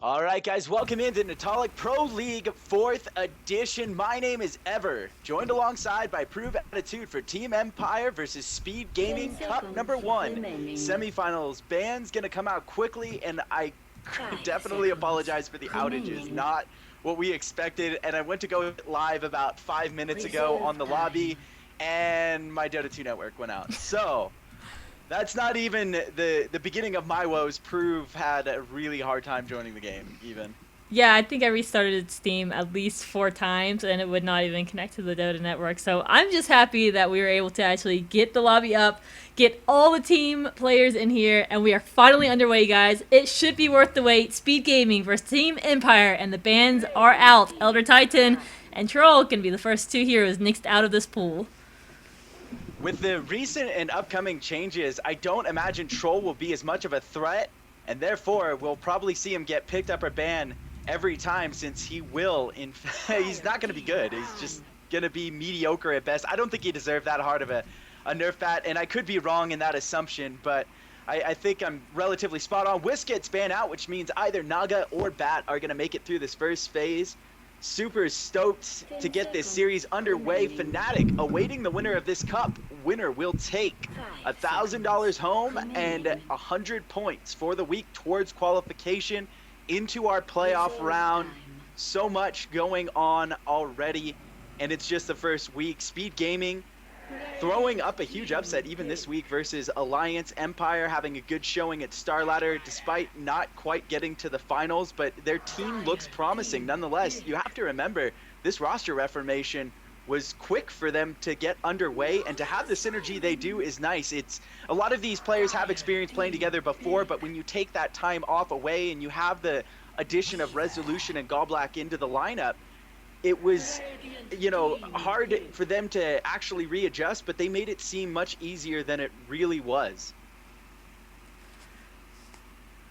All right, guys, welcome into Netolic Pro League 4th edition. My name is Ever, joined alongside by ProveAttitude for Team Empire versus Speed Gaming Cup number 1. Semifinals. Ban's going to come out quickly, and I definitely apologize for the outages. Not what we expected, and I went to go live about 5 minutes ago on the lobby, and my Dota 2 network went out. So that's not even the beginning of my woes. Prove had a really hard time joining the game, even. Yeah, I think I restarted Steam at least 4 times and it would not even connect to the Dota network. So I'm just happy that we were able to actually get the lobby up, get all the team players in here, and we are finally underway, guys. It should be worth the wait. Speed Gaming versus Team Empire, and the bans are out. Elder Titan and Troll can be the first 2 heroes nixed out of this pool. With the recent and upcoming changes, I don't imagine Troll will be as much of a threat, and therefore we'll probably see him get picked up or banned every time, since he will, he's not going to be good. He's just going to be mediocre at best. I don't think he deserved that hard of a nerf bat, and I could be wrong in that assumption, but I think I'm relatively spot on. Whisk gets banned out, which means either Naga or Bat are going to make it through this first phase. Super stoked to get this series underway. Fnatic awaiting the winner of this cup. Winner will take $1,000 home and 100 points for the week towards qualification into our playoff round. So much going on already, and it's just the first week. Speed Gaming throwing up a huge upset even this week versus Alliance. Empire having a good showing at Star Ladder despite not quite getting to the finals, but their team looks promising nonetheless. You have to remember, this roster reformation was quick for them to get underway, and to have the synergy they do is nice. It's a lot of these players have experience playing together before, but when you take that time off away and you have the addition of Resolution and Gallblack into the lineup, it was, hard for them to actually readjust, but they made it seem much easier than it really was.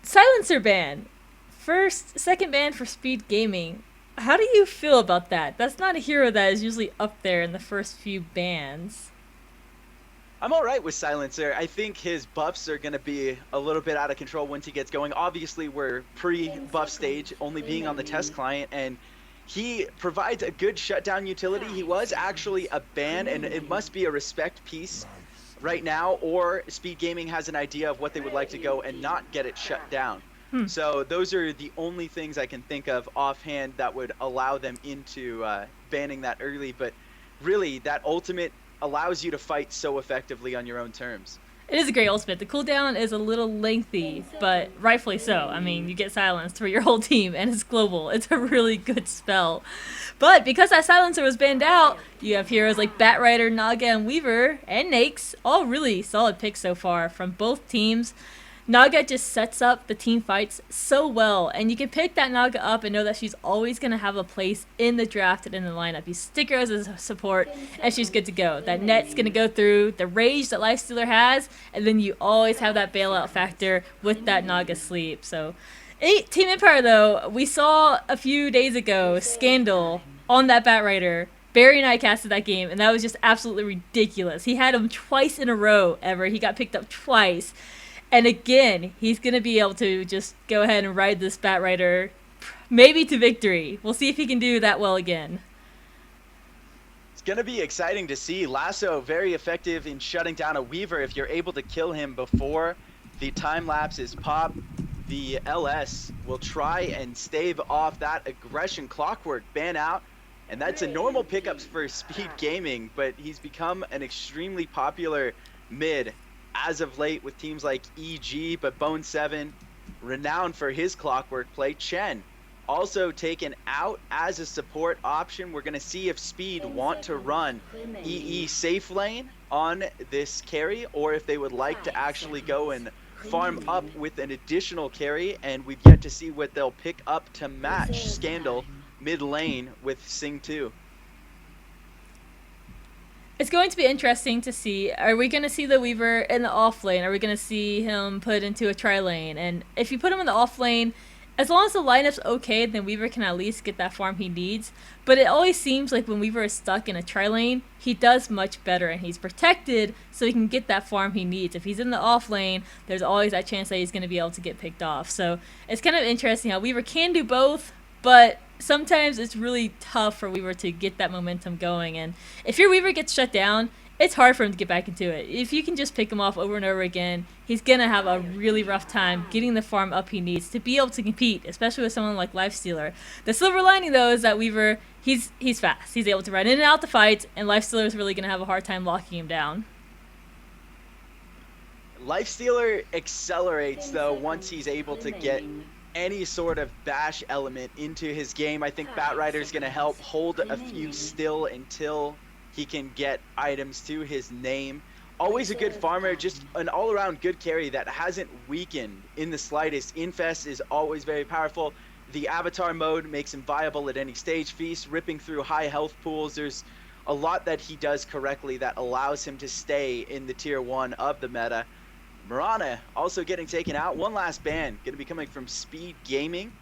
Silencer ban. Second ban for Speed Gaming. How do you feel about that? That's not a hero that is usually up there in the first few bans. I'm all right with Silencer. I think his buffs are going to be a little bit out of control once he gets going. Obviously, we're pre-buff stage, only being on the test client, and he provides a good shutdown utility. He was actually a ban, and it must be a respect piece right now, or Speed Gaming has an idea of what they would like to go and not get it shut down. So those are the only things I can think of offhand that would allow them into banning that early. But really, that ultimate allows you to fight so effectively on your own terms. It is a great ultimate. The cooldown is a little lengthy, but rightfully so. I mean, you get silenced for your whole team, and it's global. It's a really good spell. But because that silencer was banned out, you have heroes like Batrider, Naga, and Weaver, and Nakes. All really solid picks so far from both teams. Naga just sets up the team fights so well, and you can pick that Naga up and know that she's always going to have a place in the draft and in the lineup. You stick her as a support, and she's good to go. That net's going to go through the rage that Lifestealer has, and then you always have that bailout factor with that Naga sleep. So, Team Empire, though, we saw a few days ago Scandal on that Batrider. Barry and I casted that game, and that was just absolutely ridiculous. He had him twice in a row, He got picked up twice. And again, he's going to be able to just go ahead and ride this Batrider maybe to victory. We'll see if he can do that well again. It's going to be exciting to see. Lasso very effective in shutting down a Weaver. If you're able to kill him before the time lapses pop, the LS will try and stave off that aggression. Clockwork ban out, and that's a normal pickup for Speed Gaming, but he's become an extremely popular mid as of late with teams like EG, but Bone7, renowned for his Clockwork play. Chen also taken out as a support option. We're going to see if Speed want to run EE safe lane on this carry, or if they would like to actually go and farm up with an additional carry, and we've yet to see what they'll pick up to match Scandal mid lane with Sing 2. It's going to be interesting to see. Are we going to see the Weaver in the off lane? Are we going to see him put into a tri lane? And if you put him in the off lane, as long as the lineup's okay, then Weaver can at least get that farm he needs. But it always seems like when Weaver is stuck in a tri-lane, he does much better and he's protected so he can get that farm he needs. If he's in the off lane, there's always that chance that he's going to be able to get picked off. So it's kind of interesting how Weaver can do both, but sometimes it's really tough for Weaver to get that momentum going. And if your Weaver gets shut down, it's hard for him to get back into it. If you can just pick him off over and over again, he's going to have a really rough time getting the farm up he needs to be able to compete, especially with someone like Lifestealer. The silver lining, though, is that Weaver, he's fast. He's able to run in and out the fights, and Lifestealer is really going to have a hard time locking him down. Lifestealer accelerates, though, once he's able to get any sort of bash element into his game. I think Batrider is going to help hold a few still until he can get items to his name. Always a good farmer, just an all-around good carry that hasn't weakened in the slightest. Infest is always very powerful. The avatar mode makes him viable at any stage. Feast, ripping through high health pools. There's a lot that he does correctly that allows him to stay in the tier 1 of the meta. Mirana also getting taken out. One last ban, going to be coming from Speed Gaming.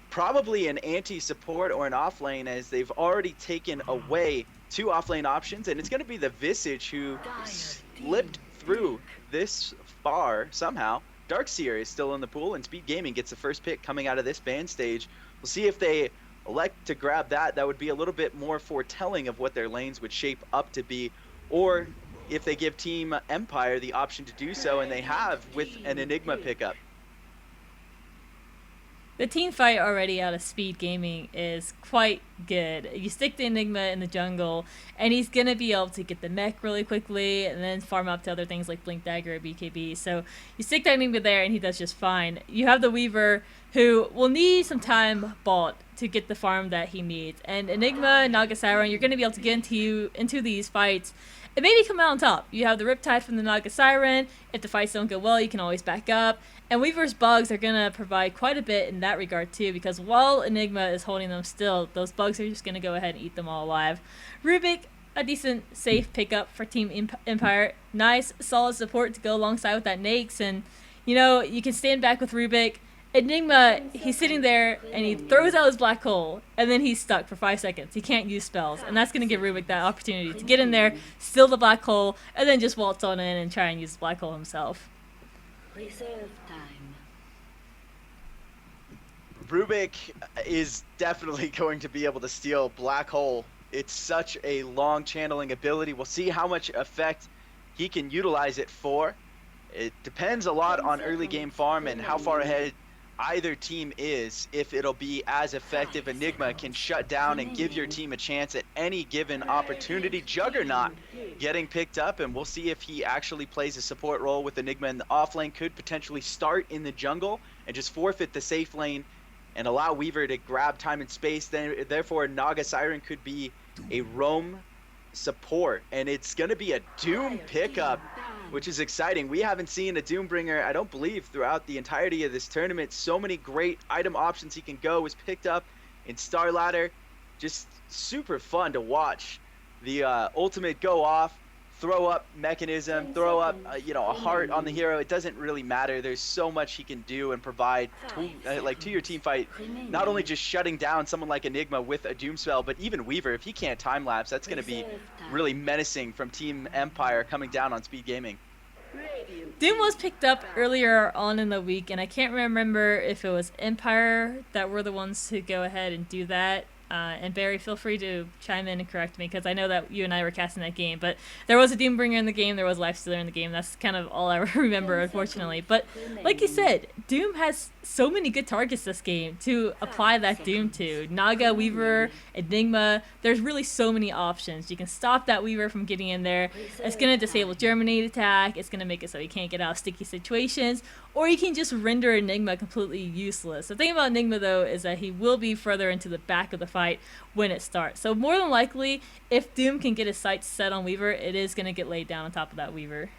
Probably an anti-support or an off-lane, as they've already taken away 2 off-lane options, and it's going to be the Visage who slipped through this far somehow. Darkseer is still in the pool, and Speed Gaming gets the first pick coming out of this ban stage. We'll see if they elect to grab that. That would be a little bit more foretelling of what their lanes would shape up to be, or if they give Team Empire the option to do so, and they have with an Enigma pickup. The team fight already out of Speed Gaming is quite good. You stick the Enigma in the jungle, and he's going to be able to get the mech really quickly and then farm up to other things like Blink Dagger or BKB. So you stick that Enigma there, and he does just fine. You have the Weaver, who will need some time bought to get the farm that he needs. And Enigma, Naga Siren, you're going to be able to get into these fights and maybe come out on top. You have the Riptide from the Naga Siren. If the fights don't go well, you can always back up. And Weaver's bugs are going to provide quite a bit in that regard too, because while Enigma is holding them still, those bugs are just going to go ahead and eat them all alive. Rubik, a decent, safe pickup for Team Empire. Nice, solid support to go alongside with that Naix. And, you know, you can stand back with Rubik. Enigma, he's sitting there, and he throws out his black hole, and then he's stuck for 5 seconds. He can't use spells, and that's going to give Rubik that opportunity to get in there, steal the black hole, and then just waltz on in and try and use the black hole himself. Reserve time. Rubik is definitely going to be able to steal Black Hole. It's such a long channeling ability. We'll see how much effect he can utilize it for. It depends a lot on early game farm and how far ahead either team is, if it'll be as effective. Enigma can shut down and give your team a chance at any given opportunity. Juggernaut getting picked up, and we'll see if he actually plays a support role with Enigma in the off lane. Could potentially start in the jungle and just forfeit the safe lane and allow Weaver to grab time and space. Therefore, Naga Siren could be a roam support, and it's going to be a Doom pickup, which is exciting. We haven't seen a Doombringer, I don't believe, throughout the entirety of this tournament. So many great item options he can go. Was picked up in Star Ladder. Just super fun to watch. The ultimate go off, throw up mechanism, throw up a heart on the hero. It doesn't really matter. There's so much he can do and provide to your team fight. Not only just shutting down someone like Enigma with a Doom spell, but even Weaver, if he can't time lapse, that's going to be really menacing from Team Empire coming down on Speed Gaming. Doom was picked up earlier on in the week, and I can't remember if it was Empire that were the ones to go ahead and do that. And Barry, feel free to chime in and correct me, because I know that you and I were casting that game. But there was a Doombringer in the game, there was Lifestealer in the game. That's kind of all I remember, unfortunately. But like you said, Doom has so many good targets this game to apply that Doom to. Naga, Weaver, Enigma. There's really so many options. You can stop that Weaver from getting in there. It's going to disable Germinate attack. It's going to make it so he can't get out of sticky situations. Or you can just render Enigma completely useless. The thing about Enigma, though, is that he will be further into the back of the fight when it starts. So more than likely, if Doom can get his sights set on Weaver, it is going to get laid down on top of that Weaver.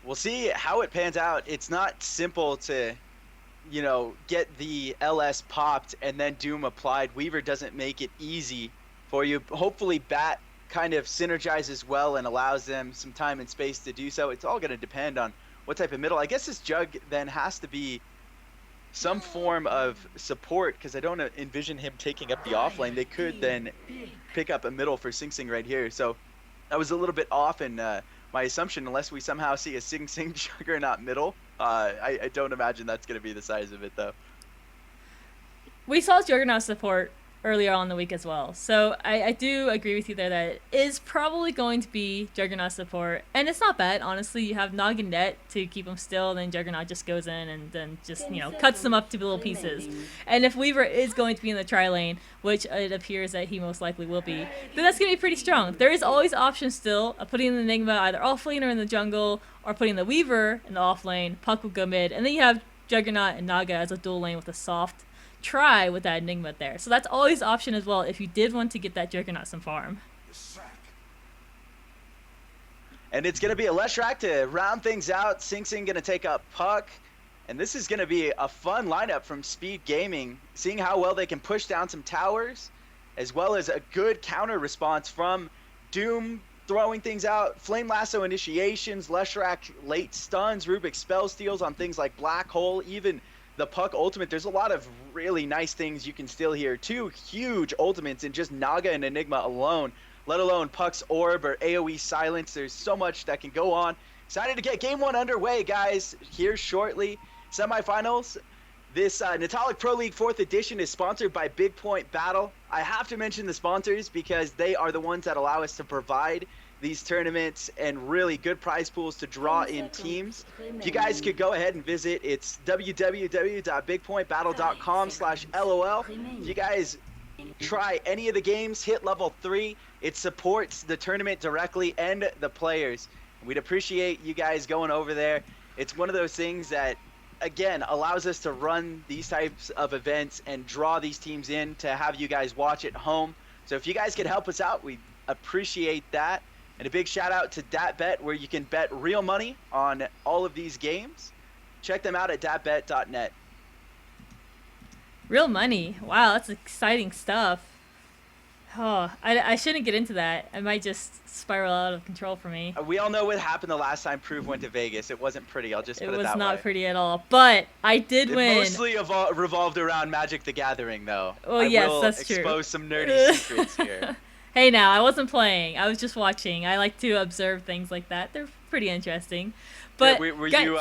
We'll see how it pans out. It's not simple to, get the LS popped and then Doom applied. Weaver doesn't make it easy for you. Hopefully Bat kind of synergizes well and allows them some time and space to do so. It's all going to depend on what type of middle. I guess this Jug then has to be some form of support, because I don't envision him taking up the off lane. They could then pick up a middle for Sing Sing right here. So I was a little bit off in my assumption, unless we somehow see a Sing Sing Juggernaut middle. I don't imagine that's going to be the size of it, though. We saw Juggernaut support earlier on in the week as well. So I do agree with you there that it is probably going to be Juggernaut support. And it's not bad, honestly. You have Nog and Net to keep them still, then Juggernaut just goes in and then just, you know, cuts them up to little pieces. And if Weaver is going to be in the tri lane, which it appears that he most likely will be, then that's going to be pretty strong. There is always options still of putting the Enigma either off lane or in the jungle, or putting the Weaver in the off lane. Puck will go mid. And then you have Juggernaut and Naga as a dual lane with a soft try with that Enigma there. So that's always an option as well if you did want to get that Juggernaut some farm. And it's going to be a Leshrac to round things out. Sing Sing going to take up Puck. And this is going to be a fun lineup from Speed Gaming, seeing how well they can push down some towers, as well as a good counter response from Doom throwing things out, Flame Lasso initiations, Leshrac late stuns, Rubik spell steals on things like Black Hole, even the Puck ultimate. There's a lot of really nice things you can steal here. 2 huge ultimates in just Naga and Enigma alone, let alone Puck's Orb or AoE Silence. There's so much that can go on. Excited to get Game 1 underway, guys, here shortly. Semifinals. This Netolic Pro League 4th edition is sponsored by Big Point Battle. I have to mention the sponsors because they are the ones that allow us to provide these tournaments and really good prize pools to draw in teams. If you guys could go ahead and visit, it's www.bigpointbattle.com/LOL. If you guys try any of the games, hit level 3, it supports the tournament directly and the players. We'd appreciate you guys going over there. It's one of those things that, again, allows us to run these types of events and draw these teams in to have you guys watch at home. So if you guys could help us out, we appreciate that. And a big shout out to DatBet, where you can bet real money on all of these games. Check them out at datbet.net. Real money. Wow, that's exciting stuff. Oh, I shouldn't get into that. It might just spiral out of control for me. We all know what happened the last time Prove went to Vegas. It wasn't pretty. I'll just put it that way. It was not pretty at all. But I did win. It mostly revolved around Magic the Gathering, though. Well, yes, that's true. I will expose some nerdy secrets here. Hey, now, I wasn't playing. I was just watching. I like to observe things like that. They're pretty interesting. But yeah, were you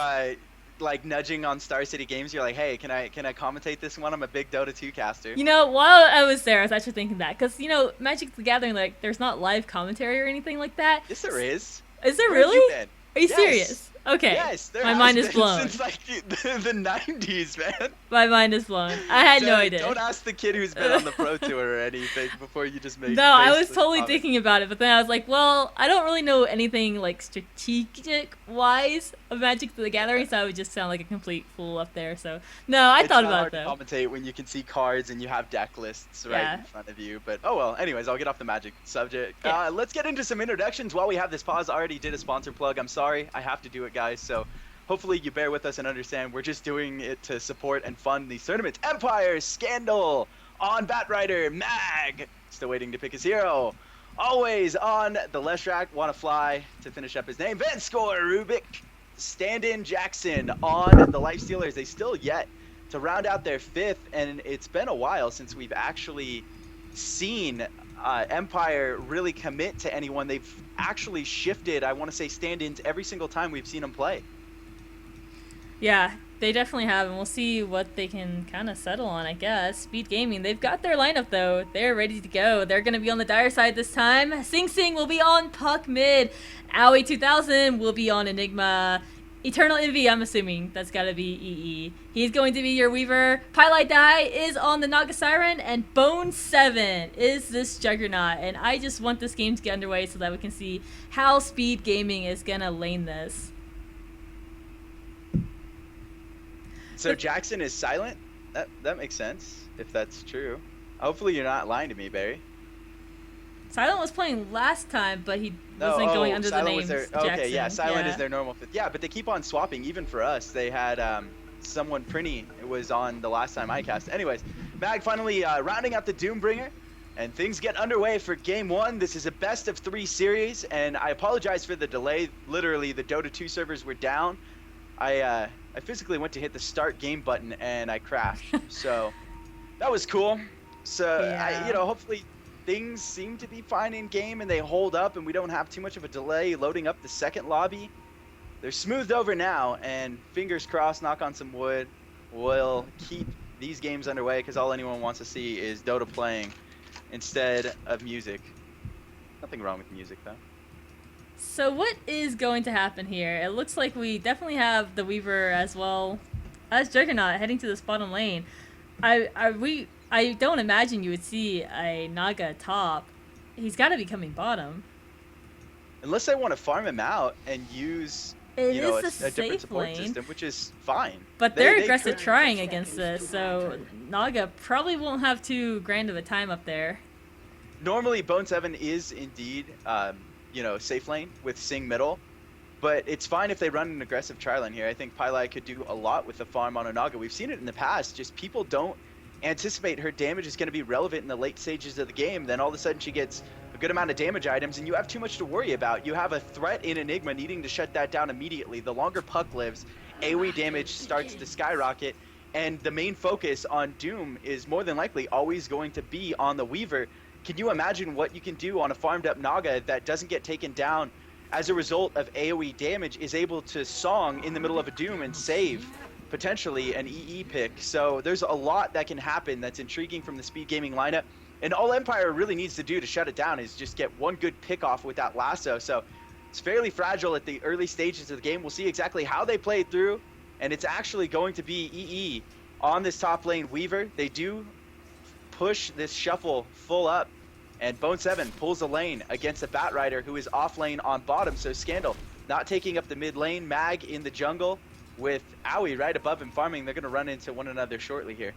like nudging on Star City Games? You're like, hey, can I commentate this one? I'm a big Dota 2 caster. You know, while I was there, I was actually thinking that. Because, you know, Magic the Gathering, like, there's not live commentary or anything like that. Yes, there is. Is there Where have really? you been? Are you Yes. serious? Okay. Yes, there My has mind is been blown. since like the 90s, man. My mind is blown. I had no idea. Don't ask the kid who's been on the Pro Tour or anything before you just make. No, I was baseless totally comments. thinking about it, but then I was like, well, I don't really know anything like strategic-wise of Magic the Gathering, so I would just sound like a complete fool up there. So no, I thought about it It's though. hard to commentate when you can see cards and you have deck lists right Yeah. in front of you. But oh well. Anyways, I'll get off the Magic subject. Yeah. Let's get into some introductions while we have this pause. I already did a sponsor plug. I'm sorry, I have to do it, guys. So hopefully you bear with us and understand we're just doing it to support and fund these tournaments. Empire, Scandal, on Batrider, Mag, still waiting to pick his hero. Always on the Leshrac, Wanna Fly to finish up his name. Vanscore, Rubik, Stand-in Jackson on the Lifestealers. They still yet to round out their 5th, and it's been a while since we've actually seen Empire really commit to anyone. They've actually shifted, I want to say, stand-ins every single time we've seen them play. Yeah, they definitely have, and we'll see what they can kind of settle on, I guess. Speed Gaming, they've got their lineup, though. They're ready to go. They're going to be on the Dire side this time. Sing Sing will be on Puck mid. Aoi 2000 will be on Enigma. Eternal Envy, I'm assuming that's got to be EE. He's going to be your Weaver. Pylite Die is on the Naga Siren, and Bone 7 is this Juggernaut. And I just want this game to get underway so that we can see how Speed Gaming is going to lane this. So Jackson is silent? That makes sense, if that's true. Hopefully you're not lying to me, Barry. Silent was playing last time, but he wasn't going under the name Jackson. Okay, yeah, Silent Yeah. is their normal 5th. Yeah, but they keep on swapping, even for us. They had someone, Prinny, was on the last time I cast. Anyways, Mag finally rounding out the Doombringer, and things get underway for Game 1. This is a best-of-3 series, and I apologize for the delay. Literally, the Dota 2 servers were down I physically went to hit the start game button and I crashed. So that was cool. So Yeah. hopefully things seem to be fine in game and they hold up and we don't have too much of a delay loading up the second lobby. They're smoothed over now, and fingers crossed, knock on some wood, we'll keep these games underway because all anyone wants to see is Dota playing instead of music. Nothing wrong with music though. So what is going to happen here? It looks like we definitely have the Weaver as well as Juggernaut heading to this bottom lane. I don't imagine you would see a Naga top. He's got to be coming bottom. Unless they want to farm him out and use It a is a different safe support lane, system, which is fine. but they're They aggressive could. trying against this, so Naga probably won't have too grand of a time up there. Normally, Bone 7 is indeed, safe lane with Sing middle, but it's fine if they run an aggressive tri lane here. I think Pylai could do a lot with the farm on Onaga. We've seen it in the past, just people don't anticipate her damage is going to be relevant in the late stages of the game. Then all of a sudden she gets a good amount of damage items, and you have too much to worry about. You have a threat in Enigma needing to shut that down immediately. The longer Puck lives, AoE damage starts to skyrocket, and the main focus on Doom is more than likely always going to be on the Weaver. Can you imagine what you can do on a farmed up Naga that doesn't get taken down as a result of AoE damage, is able to song in the middle of a Doom and save potentially an EE pick? So there's a lot that can happen that's intriguing from the Speed Gaming lineup. And all Empire really needs to do to shut it down is just get one good pick off with that lasso. So it's fairly fragile at the early stages of the game. We'll see exactly how they play it through. And it's actually going to be EE on this top lane Weaver. They do push this shuffle full up, and Bone 7 pulls a lane against a Bat Rider who is off lane on bottom. So Scandal not taking up the mid lane, Mag in the jungle with Owie right above him farming. They're going to run into one another shortly here.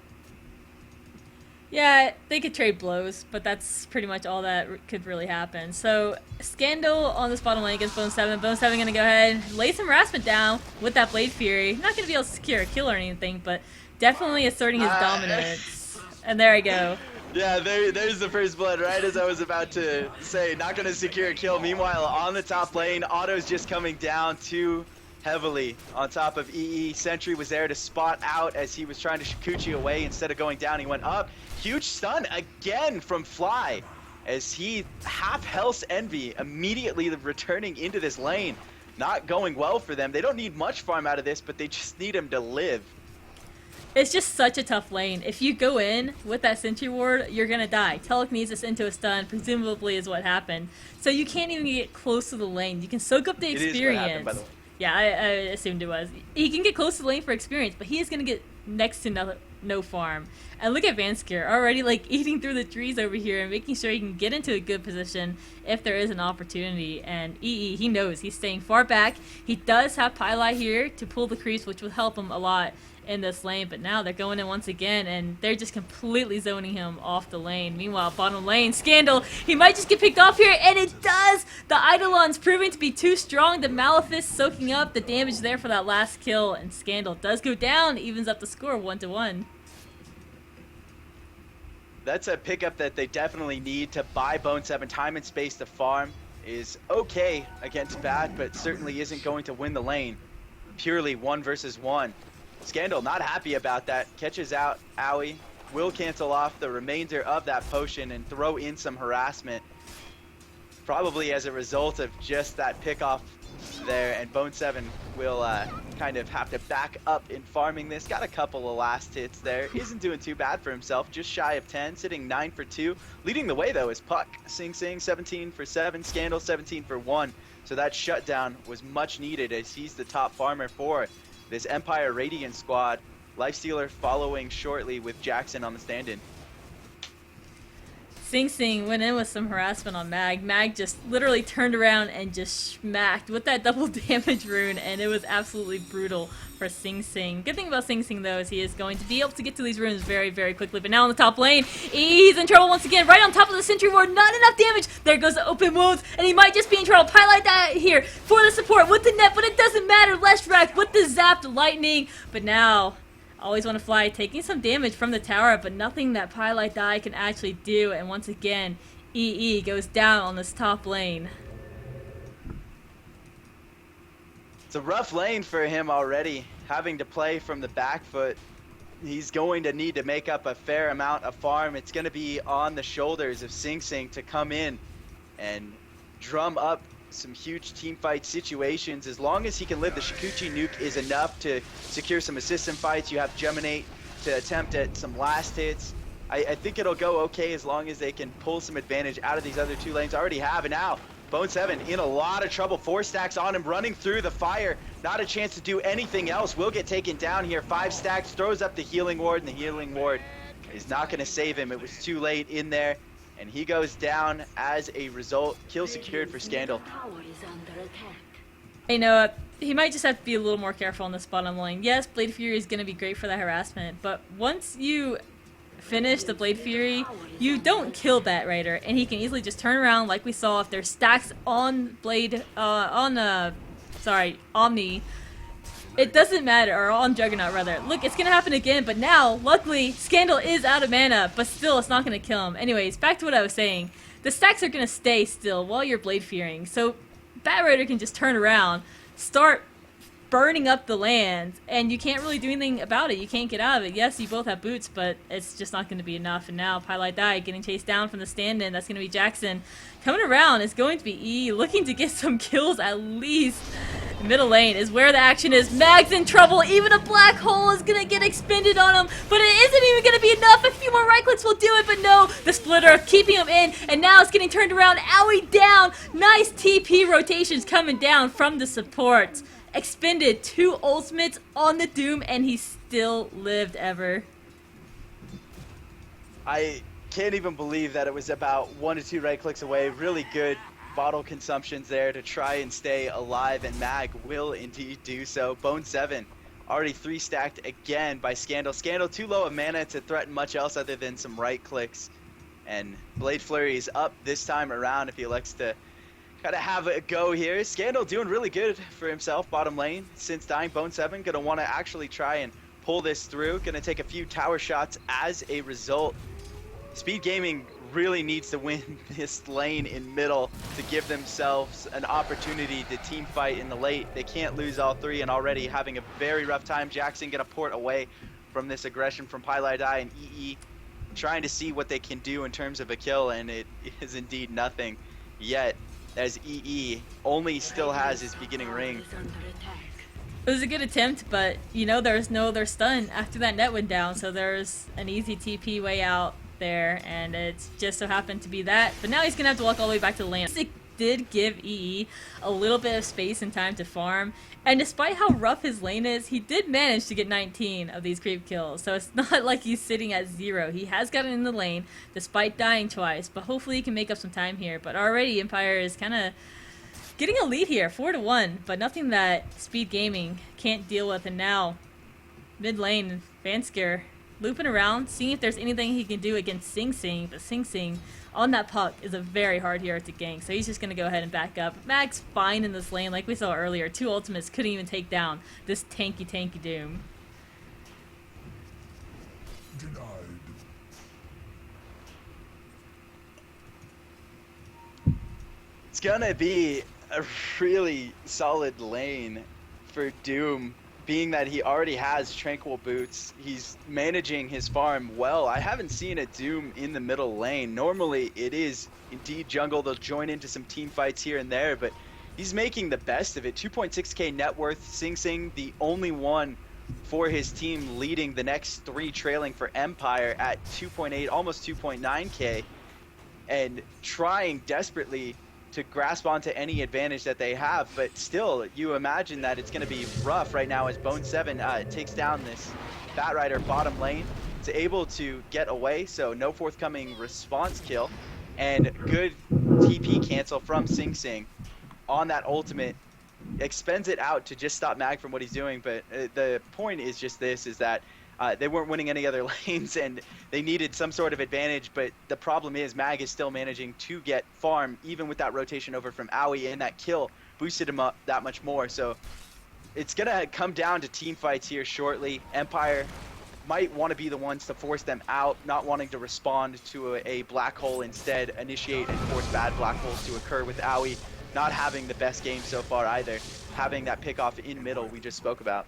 Yeah, they could trade blows, but that's pretty much all that could really happen. So, Scandal on this bottom lane against Bone 7. Bone 7 going to go ahead, lay some harassment down with that Blade Fury. Not going to be able to secure a kill or anything, but definitely asserting his dominance. And there we go. Yeah, there's the first blood, right as I was about to say. Not going to secure a kill. Meanwhile, on the top lane, Otto's just coming down too heavily on top of EE. Sentry was there to spot out as he was trying to Shikuchi away. Instead of going down, he went up. Huge stun again from Fly as he half health Envy immediately returning into this lane. Not going well for them. They don't need much farm out of this, but they just need him to live. It's just such a tough lane. If you go in with that Sentry Ward, you're gonna die. Telekinesis into a stun, presumably, is what happened. So you can't even get close to the lane. You can soak up the experience. It is what happened, by the way. Yeah, I assumed it was. He can get close to the lane for experience, but he is gonna get next to no farm. And look at Vanskier already eating through the trees over here and making sure he can get into a good position if there is an opportunity. And EE, he knows he's staying far back. He does have Pylai here to pull the creeps, which will help him a lot in this lane, but now they're going in once again and they're just completely zoning him off the lane. Meanwhile, bottom lane, Scandal, he might just get picked off here, and it does! The Eidolon's proving to be too strong. The Malefice soaking up the damage there for that last kill, and Scandal does go down, evens up the score 1-1. That's a pickup that they definitely need to buy Bone 7 time and space to farm. Is okay against Bat, but certainly isn't going to win the lane. Purely 1 versus 1. Scandal not happy about that. Catches out Owie. Will cancel off the remainder of that potion and throw in some harassment. Probably as a result of just that pickoff there. And Bone 7 will kind of have to back up in farming this. Got a couple of last hits there. Isn't doing too bad for himself. Just shy of 10. Sitting 9 for 2. Leading the way though is Puck. Sing 17 for 7. Scandal 17 for 1. So that shutdown was much needed as he's the top farmer for this Empire Radiant squad. Lifestealer following shortly with Jackson on the stand-in. Sing Sing went in with some harassment on Mag. Mag just literally turned around and just smacked with that double damage rune, and it was absolutely brutal for Sing Sing. Good thing about Sing Sing though is he is going to be able to get to these runes very, very quickly. But now on the top lane, he's in trouble once again, right on top of the Sentry Ward. Not enough damage. There goes the open wounds, and he might just be in trouble. Highlight that here for the support with the net, but it doesn't matter. Less wrecked with the zapped lightning, but now Always Want to Fly taking some damage from the tower, but nothing that Pylai Die can actually do. And once again, EE goes down on this top lane. It's a rough lane for him already, having to play from the back foot. He's going to need to make up a fair amount of farm. It's going to be on the shoulders of Sing Sing to come in and drum up some huge team fight situations. As long as he can live, the Shikuchi nuke is enough to secure some assistant fights. You have Geminate to attempt at some last hits. I think it'll go okay as long as they can pull some advantage out of these other two lanes. Already have, and now Bone 7 in a lot of trouble. 4 stacks on him, running through the fire. Not a chance to do anything else. Will get taken down here. 5 stacks, throws up the healing ward, and the healing ward is not going to save him. It was too late in there, and he goes down as a result. Kill secured for Scandal. You know, he might just have to be a little more careful on this bottom lane. Yes, Blade Fury is going to be great for the harassment, but once you finish the Blade Fury, you don't kill Bat Rider, and he can easily just turn around like we saw if there's stacks on Omni. It doesn't matter, or on Juggernaut rather. Look, it's gonna happen again, but now, luckily, Scandal is out of mana, but still, it's not gonna kill him. Anyways, back to what I was saying. The stacks are gonna stay still while you're Blade Furying, so Bat Rider can just turn around, start burning up the land, and you can't really do anything about it. You can't get out of it. Yes, you both have boots, but it's just not going to be enough. And now Pylite Die getting chased down from the stand-in. That's going to be Jackson. Coming around is going to be E, looking to get some kills at least. Middle lane is where the action is. Mag's in trouble. Even a black hole is going to get expended on him, but it isn't even going to be enough. A few more right clicks will do it, but no. The splitter keeping him in, and now it's getting turned around. Owie down. Nice TP rotations coming down from the support. Expended 2 ultimates on the Doom, and he still lived ever. I can't even believe that it was about 1 to 2 right clicks away. Really good bottle consumptions there to try and stay alive, and Mag will indeed do so. Bone 7 already 3 stacked again by Scandal. Scandal too low of mana to threaten much else other than some right clicks. And Blade Flurry is up this time around if he elects to kind of have a go here. Scandal doing really good for himself bottom lane since dying. Bone 7 gonna want to actually try and pull this through. Gonna take a few tower shots as a result. Speed Gaming really needs to win this lane in middle to give themselves an opportunity to team fight in the late. They can't lose all 3 and already having a very rough time. Jackson gonna port away from this aggression from Pylite Die and EE, trying to see what they can do in terms of a kill, and it is indeed nothing yet, as EE only still has his beginning ring. It was a good attempt, but you know there's no other stun after that net went down, so there's an easy TP way out there, and it just so happened to be that. But now he's gonna have to walk all the way back to the lane. It did give EE a little bit of space and time to farm, and despite how rough his lane is, he did manage to get 19 of these creep kills, so it's not like he's sitting at 0. He has gotten in the lane despite dying twice, but hopefully he can make up some time here. But already Empire is kind of getting a lead here, 4-1, but nothing that Speed Gaming can't deal with. And now mid lane, Vanskir looping around, seeing if there's anything he can do against Sing Sing, but Sing Sing on that puck is a very hard hero to gank, so he's just going to go ahead and back up. Mag's fine in this lane, like we saw earlier. 2 ultimates couldn't even take down this tanky Doom. Denied. It's gonna be a really solid lane for Doom, being that he already has Tranquil Boots. He's managing his farm well. I haven't seen a Doom in the middle lane. Normally it is indeed jungle. They'll join into some team fights here and there, but he's making the best of it. 2.6k net worth. Sing Sing, the only one for his team, leading the next 3 trailing for Empire at 2.8, almost 2.9k, and trying desperately to grasp onto any advantage that they have. But still, you imagine that it's going to be rough right now as Bone 7 takes down this Bat Rider bottom lane. It's able to get away, so no forthcoming response kill, and good TP cancel from Sing Sing on that ultimate. Expends it out to just stop Mag from what he's doing, but the point is just this, is that they weren't winning any other lanes and they needed some sort of advantage, but the problem is Mag is still managing to get farm even with that rotation over from Owie, and that kill boosted him up that much more. So it's gonna come down to team fights here shortly. Empire might want to be the ones to force them out, not wanting to respond to a black hole, instead initiate and force bad black holes to occur, with Owie not having the best game so far either. having that pick off in middle we just spoke about.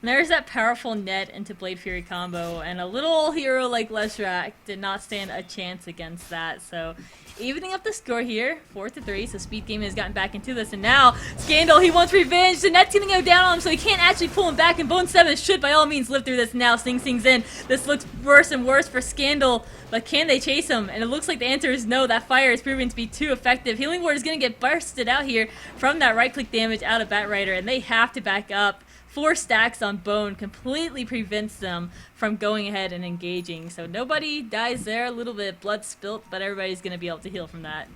And there's that powerful net into Blade Fury combo, and a little hero like Leshrac did not stand a chance against that. So evening up the score here, 4-3. So Speed Gaming has gotten back into this, and now Scandal, he wants revenge. The net's gonna go down on him, so he can't actually pull him back. And Bone 7 should by all means live through this now. Sing Sing's in. This looks worse and worse for Scandal, but can they chase him? And it looks like the answer is no. That fire is proving to be too effective. Healing Ward is gonna get bursted out here from that right-click damage out of Batrider, and they have to back up. 4 stacks on Bone completely prevents them from going ahead and engaging. So nobody dies there. A little bit of blood spilt, but everybody's going to be able to heal from that.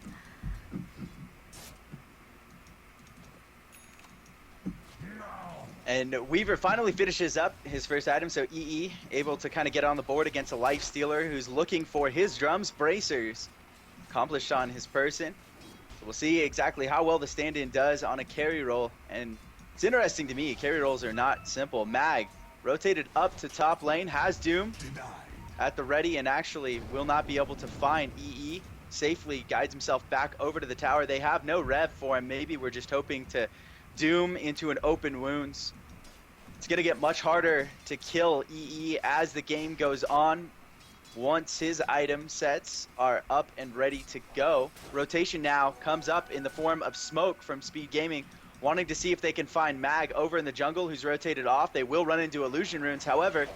And Weaver finally finishes up his first item, so EE able to kind of get on the board against a Life Stealer who's looking for his drums bracers accomplished on his person. So we'll see exactly how well the stand-in does on a carry roll. And it's interesting to me, carry rolls are not simple. Mag rotated up to top lane, has Doom at the ready, and actually will not be able to find EE. Safely guides himself back over to the tower. They have no rev for him. Maybe we're just hoping to Doom into an open wounds. It's going to get much harder to kill EE as the game goes on. Once his item sets are up and ready to go. Rotation now comes up in the form of Smoke from Speed Gaming, wanting to see if they can find Mag over in the jungle, who's rotated off. They will run into illusion runes. However,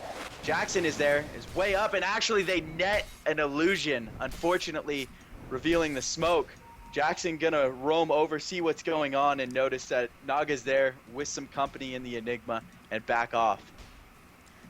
Jackson is there, is way up, and actually they net an illusion, unfortunately revealing the smoke. Jackson gonna roam over, see what's going on, and notice that Naga's there with some company in the Enigma and back off.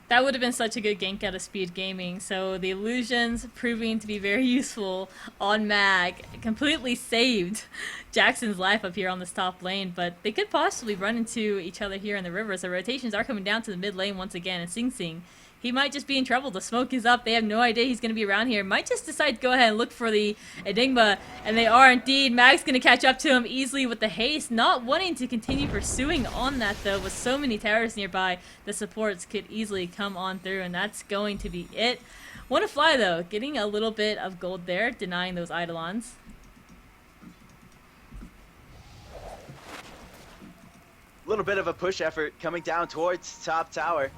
That would have been such a good gank out of Speed Gaming. So the illusions proving to be very useful on Mag completely saved Jackson's life up here on this top lane, but they could possibly run into each other here in the river. So rotations are coming down to the mid lane once again, and Sing Sing, he might just be in trouble. The smoke is up. They have no idea he's going to be around here. Might just decide to go ahead and look for the Enigma, and they are indeed. Mag's going to catch up to him easily with the haste. Not wanting to continue pursuing on that, though. With so many towers nearby, the supports could easily come on through, and that's going to be it. Want to fly, though. Getting a little bit of gold there, denying those Eidolons. A little bit of a push effort coming down towards top tower.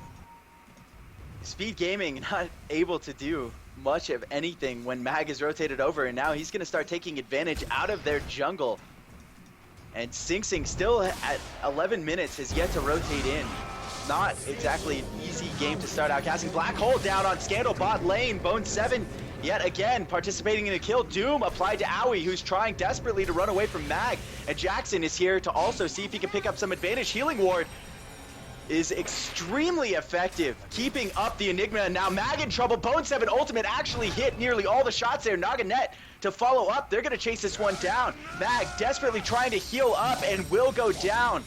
Speed Gaming not able to do much of anything when Mag is rotated over, and now he's going to start taking advantage out of their jungle. And Sing Sing still at 11 minutes has yet to rotate in. Not exactly an easy game to start out. Casting Black Hole down on Scandal bot lane. Bone 7 yet again participating in a kill. Doom applied to Owie, who's trying desperately to run away from Mag. And Jackson is here to also see if he can pick up some advantage. Healing Ward is extremely effective, keeping up the Enigma, and now Mag in trouble. Bone 7 ultimate actually hit nearly all the shots there. Naga net to follow up. They're gonna chase this one down. Mag desperately trying to heal up and will go down.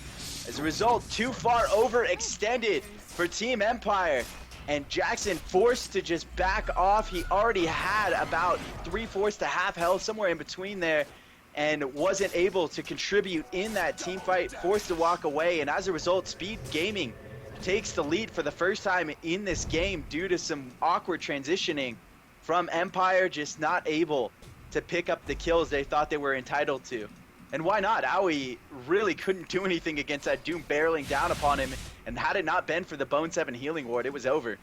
As a result, too far overextended for Team Empire. And Jackson forced to just back off. He already had about 3/4 to half health, somewhere in between there, and wasn't able to contribute in that team fight, forced to walk away. And as a result, Speed Gaming takes the lead for the first time in this game due to some awkward transitioning from Empire, just not able to pick up the kills they thought they were entitled to. And why not? Owie really couldn't do anything against that Doom barreling down upon him, and had it not been for the Bone 7 healing ward, it was over.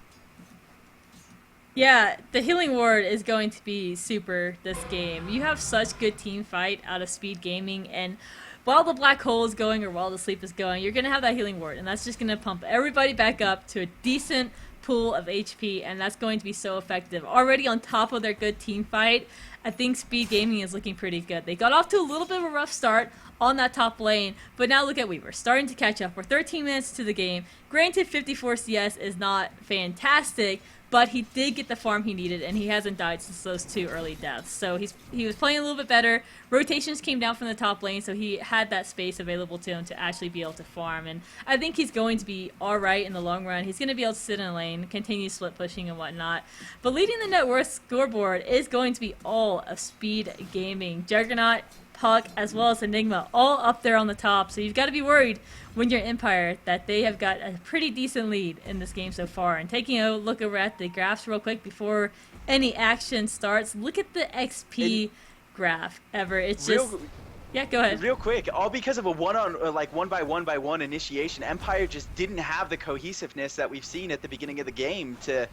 Yeah, the healing ward is going to be super this game. You have such good team fight out of Speed Gaming, and while the black hole is going or while the sleep is going, you're going to have that healing ward, and that's just going to pump everybody back up to a decent pool of HP, and that's going to be so effective. Already on top of their good team fight, I think Speed Gaming is looking pretty good. They got off to a little bit of a rough start on that top lane, but now look at Weaver starting to catch up. We're 13 minutes to the game. Granted, 54 CS is not fantastic, but he did get the farm he needed, and he hasn't died since those 2 early deaths. So he was playing a little bit better. Rotations came down from the top lane, so he had that space available to him to actually be able to farm. And I think he's going to be all right in the long run. He's going to be able to sit in a lane, continue split pushing and whatnot. But leading the net worth scoreboard is going to be all of Speed Gaming. Juggernaut, Puck, as well as Enigma, all up there on the top. So you've got to be worried when you're Empire that they have got a pretty decent lead in this game so far. And taking a look over at the graphs real quick before any action starts, look at the XP graph, Ever. It's just Yeah, go ahead. Real quick, all because of a one by one initiation. Empire just didn't have the cohesiveness that we've seen at the beginning of the game to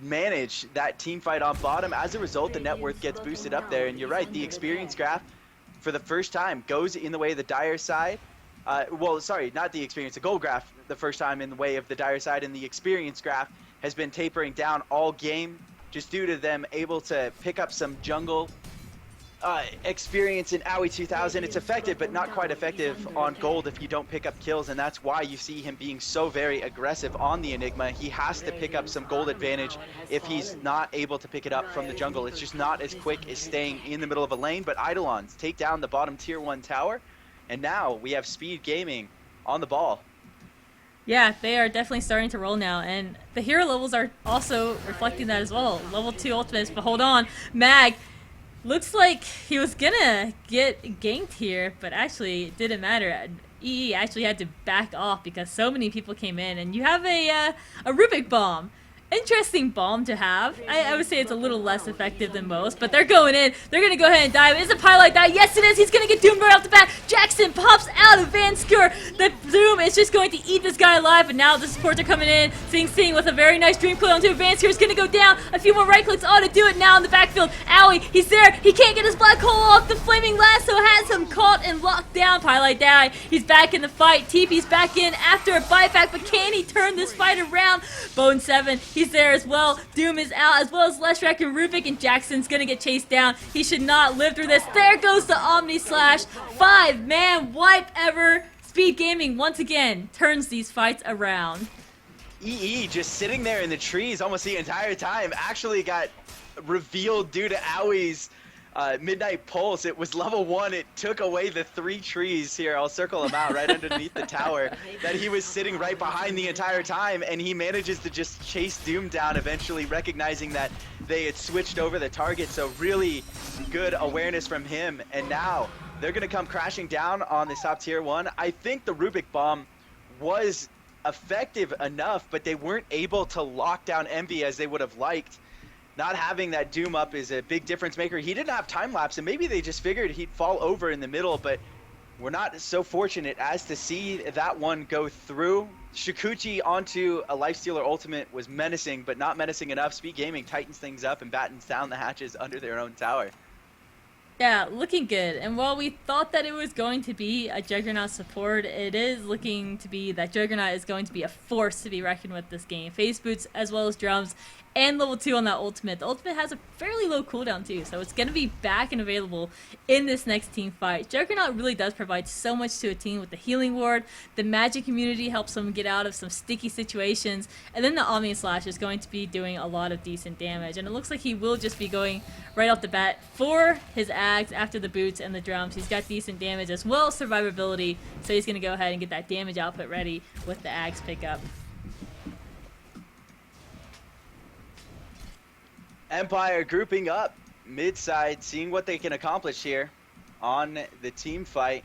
manage that team fight on bottom. As a result, the net worth gets boosted up there, and you're right, the experience graph for the first time goes in the way of the dire side. Well, sorry, not the experience, the gold graph the first time in the way of the dire side, and the experience graph has been tapering down all game just due to them able to pick up some jungle experience in Owie 2000. It's effective, but not quite effective on gold if you don't pick up kills, and that's why you see him being so very aggressive on the Enigma. He has to pick up some gold advantage if he's not able to pick it up from the jungle. It's just not as quick as staying in the middle of a lane, but Eidolons take down the bottom tier 1 tower, and now we have Speed Gaming on the ball. Yeah, they are definitely starting to roll now, and the hero levels are also reflecting that as well. Level 2 ultimates, but hold on, Mag looks like he was gonna get ganked here, but actually it didn't matter. EE actually had to back off because so many people came in, and you have a Rubik bomb. Interesting bomb to have. I would say it's a little less effective than most, but they're going in. They're going to go ahead and dive. Is it Pie like that? Yes, it is. He's going to get doomed right off the bat. Jackson pops out of Van Skur. The Doom is just going to eat this guy alive, but now the supports are coming in. Sing with a very nice dream play onto Van Skur. Is going to go down. A few more right clicks. Oh, to do it now in the backfield. Owie, he's there. He can't get his black hole off. The flaming lasso has him caught and locked down. Pie like that. He's back in the fight. TP's back in after a buyback, but can he turn this fight around? Bone 7. He's there as well. Doom is out, as well as Leshrac and Rubik, and Jackson's gonna get chased down. He should not live through this. There goes the Omni Slash. 5-man wipe ever. Speed Gaming once again turns these fights around. EE just sitting there in the trees almost the entire time actually got revealed due to Owie's Midnight Pulse. It was level 1. It took away the 3 trees here. I'll circle them out right underneath the tower that he was sitting right behind the entire time, and he manages to just chase Doom down, eventually recognizing that they had switched over the target. So really good awareness from him, and now they're going to come crashing down on this top tier 1. I think the Rubik bomb was effective enough, but they weren't able to lock down Envy as they would have liked. Not having that Doom up is a big difference maker. He didn't have time lapse, and maybe they just figured he'd fall over in the middle, but we're not so fortunate as to see that one go through. Shikuchi onto a Lifestealer ultimate was menacing, but not menacing enough. Speed Gaming tightens things up and battens down the hatches under their own tower. Yeah, looking good. And while we thought that it was going to be a Juggernaut support, it is looking to be that Juggernaut is going to be a force to be reckoned with this game. Phase boots as well as drums, and level 2 on that ultimate. The ultimate has a fairly low cooldown too, so it's going to be back and available in this next team fight. Juggernaut really does provide so much to a team with the healing ward. The magic immunity helps them get out of some sticky situations, and then the Omni Slash is going to be doing a lot of decent damage. And it looks like he will just be going right off the bat for his Ags after the boots and the drums. He's got decent damage as well as survivability, so he's going to go ahead and get that damage output ready with the Ags pickup. Empire grouping up mid-side, seeing what they can accomplish here on the team fight.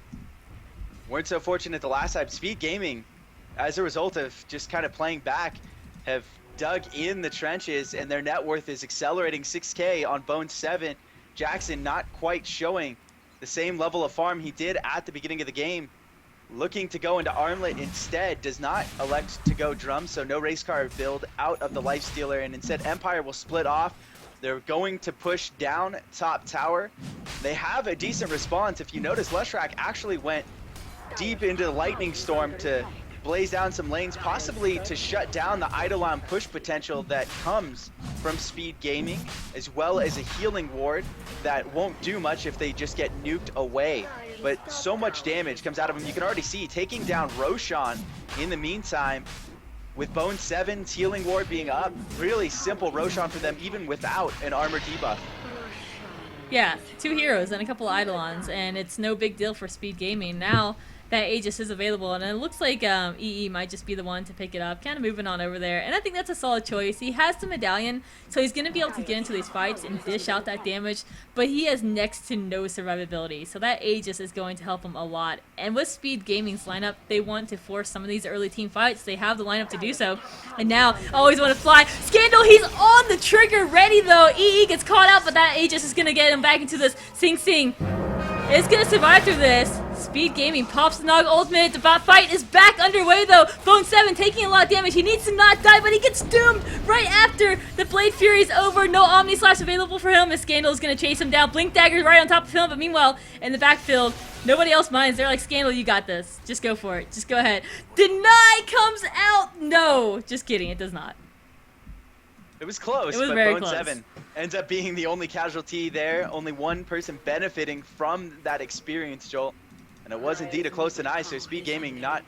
Weren't so fortunate the last time. Speed Gaming, as a result of just kind of playing back, have dug in the trenches, and their net worth is accelerating. 6K on Bone 7. Jackson not quite showing the same level of farm he did at the beginning of the game. Looking to go into Armlet instead, does not elect to go drum, so no race car build out of the Lifestealer, and instead Empire will split off. They're going to push down top tower. They have a decent response. If you notice, Leshrac actually went deep into the Lightning Storm to blaze down some lanes, possibly to shut down the Eidolon push potential that comes from Speed Gaming, as well as a healing ward that won't do much if they just get nuked away. But so much damage comes out of him. You can already see taking down Roshan in the meantime, with Bone 7's healing ward being up. Really simple Roshan for them, even without an armor debuff. Yeah, 2 heroes and a couple of Eidolons, and it's no big deal for Speed Gaming. Now that Aegis is available, and it looks like EE might just be the one to pick it up, kind of moving on over there, and I think that's a solid choice. He has the medallion, so he's going to be able to get into these fights and dish out that damage, but he has next to no survivability, so that Aegis is going to help him a lot. And with Speed Gaming's lineup, they want to force some of these early team fights. They have the lineup to do so, and now always want to fly. Scandal, he's on the trigger ready though. EE gets caught out, but that Aegis is going to get him back into this Sing Sing. is gonna survive through this. Speed Gaming pops the Nog ultimate. The fight is back underway though. Bone 7 taking a lot of damage. He needs to not die, but he gets doomed right after the Blade Fury is over. No Omni Slash available for him. As Scandal is gonna chase him down. Blink Dagger's right on top of him, but meanwhile, in the backfield, nobody else minds. They're like, Scandal, you got this. Just go for it. Just go ahead. Deny comes out. No, just kidding. It does not. It was close, It was but very Bone close. 7 ends up being the only casualty there. Only one person benefiting from that experience, Joel. And it was indeed a close deny, so Speed Gaming not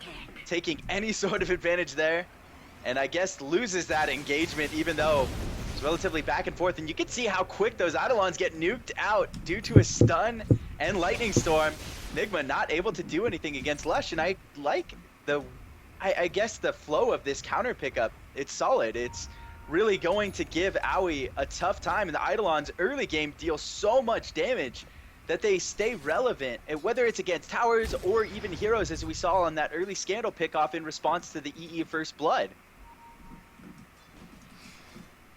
taking any sort of advantage there. And I guess loses that engagement, even though it's relatively back and forth. And you can see how quick those Eidolons get nuked out due to a stun and lightning storm. Nigma not able to do anything against Lush, and I like I guess the flow of this counter pickup. It's solid. It's really going to give Aoi a tough time, and the Eidolons early game deal so much damage that they stay relevant, and whether it's against towers or even heroes, as we saw on that early Scandal pickoff in response to the EE First Blood.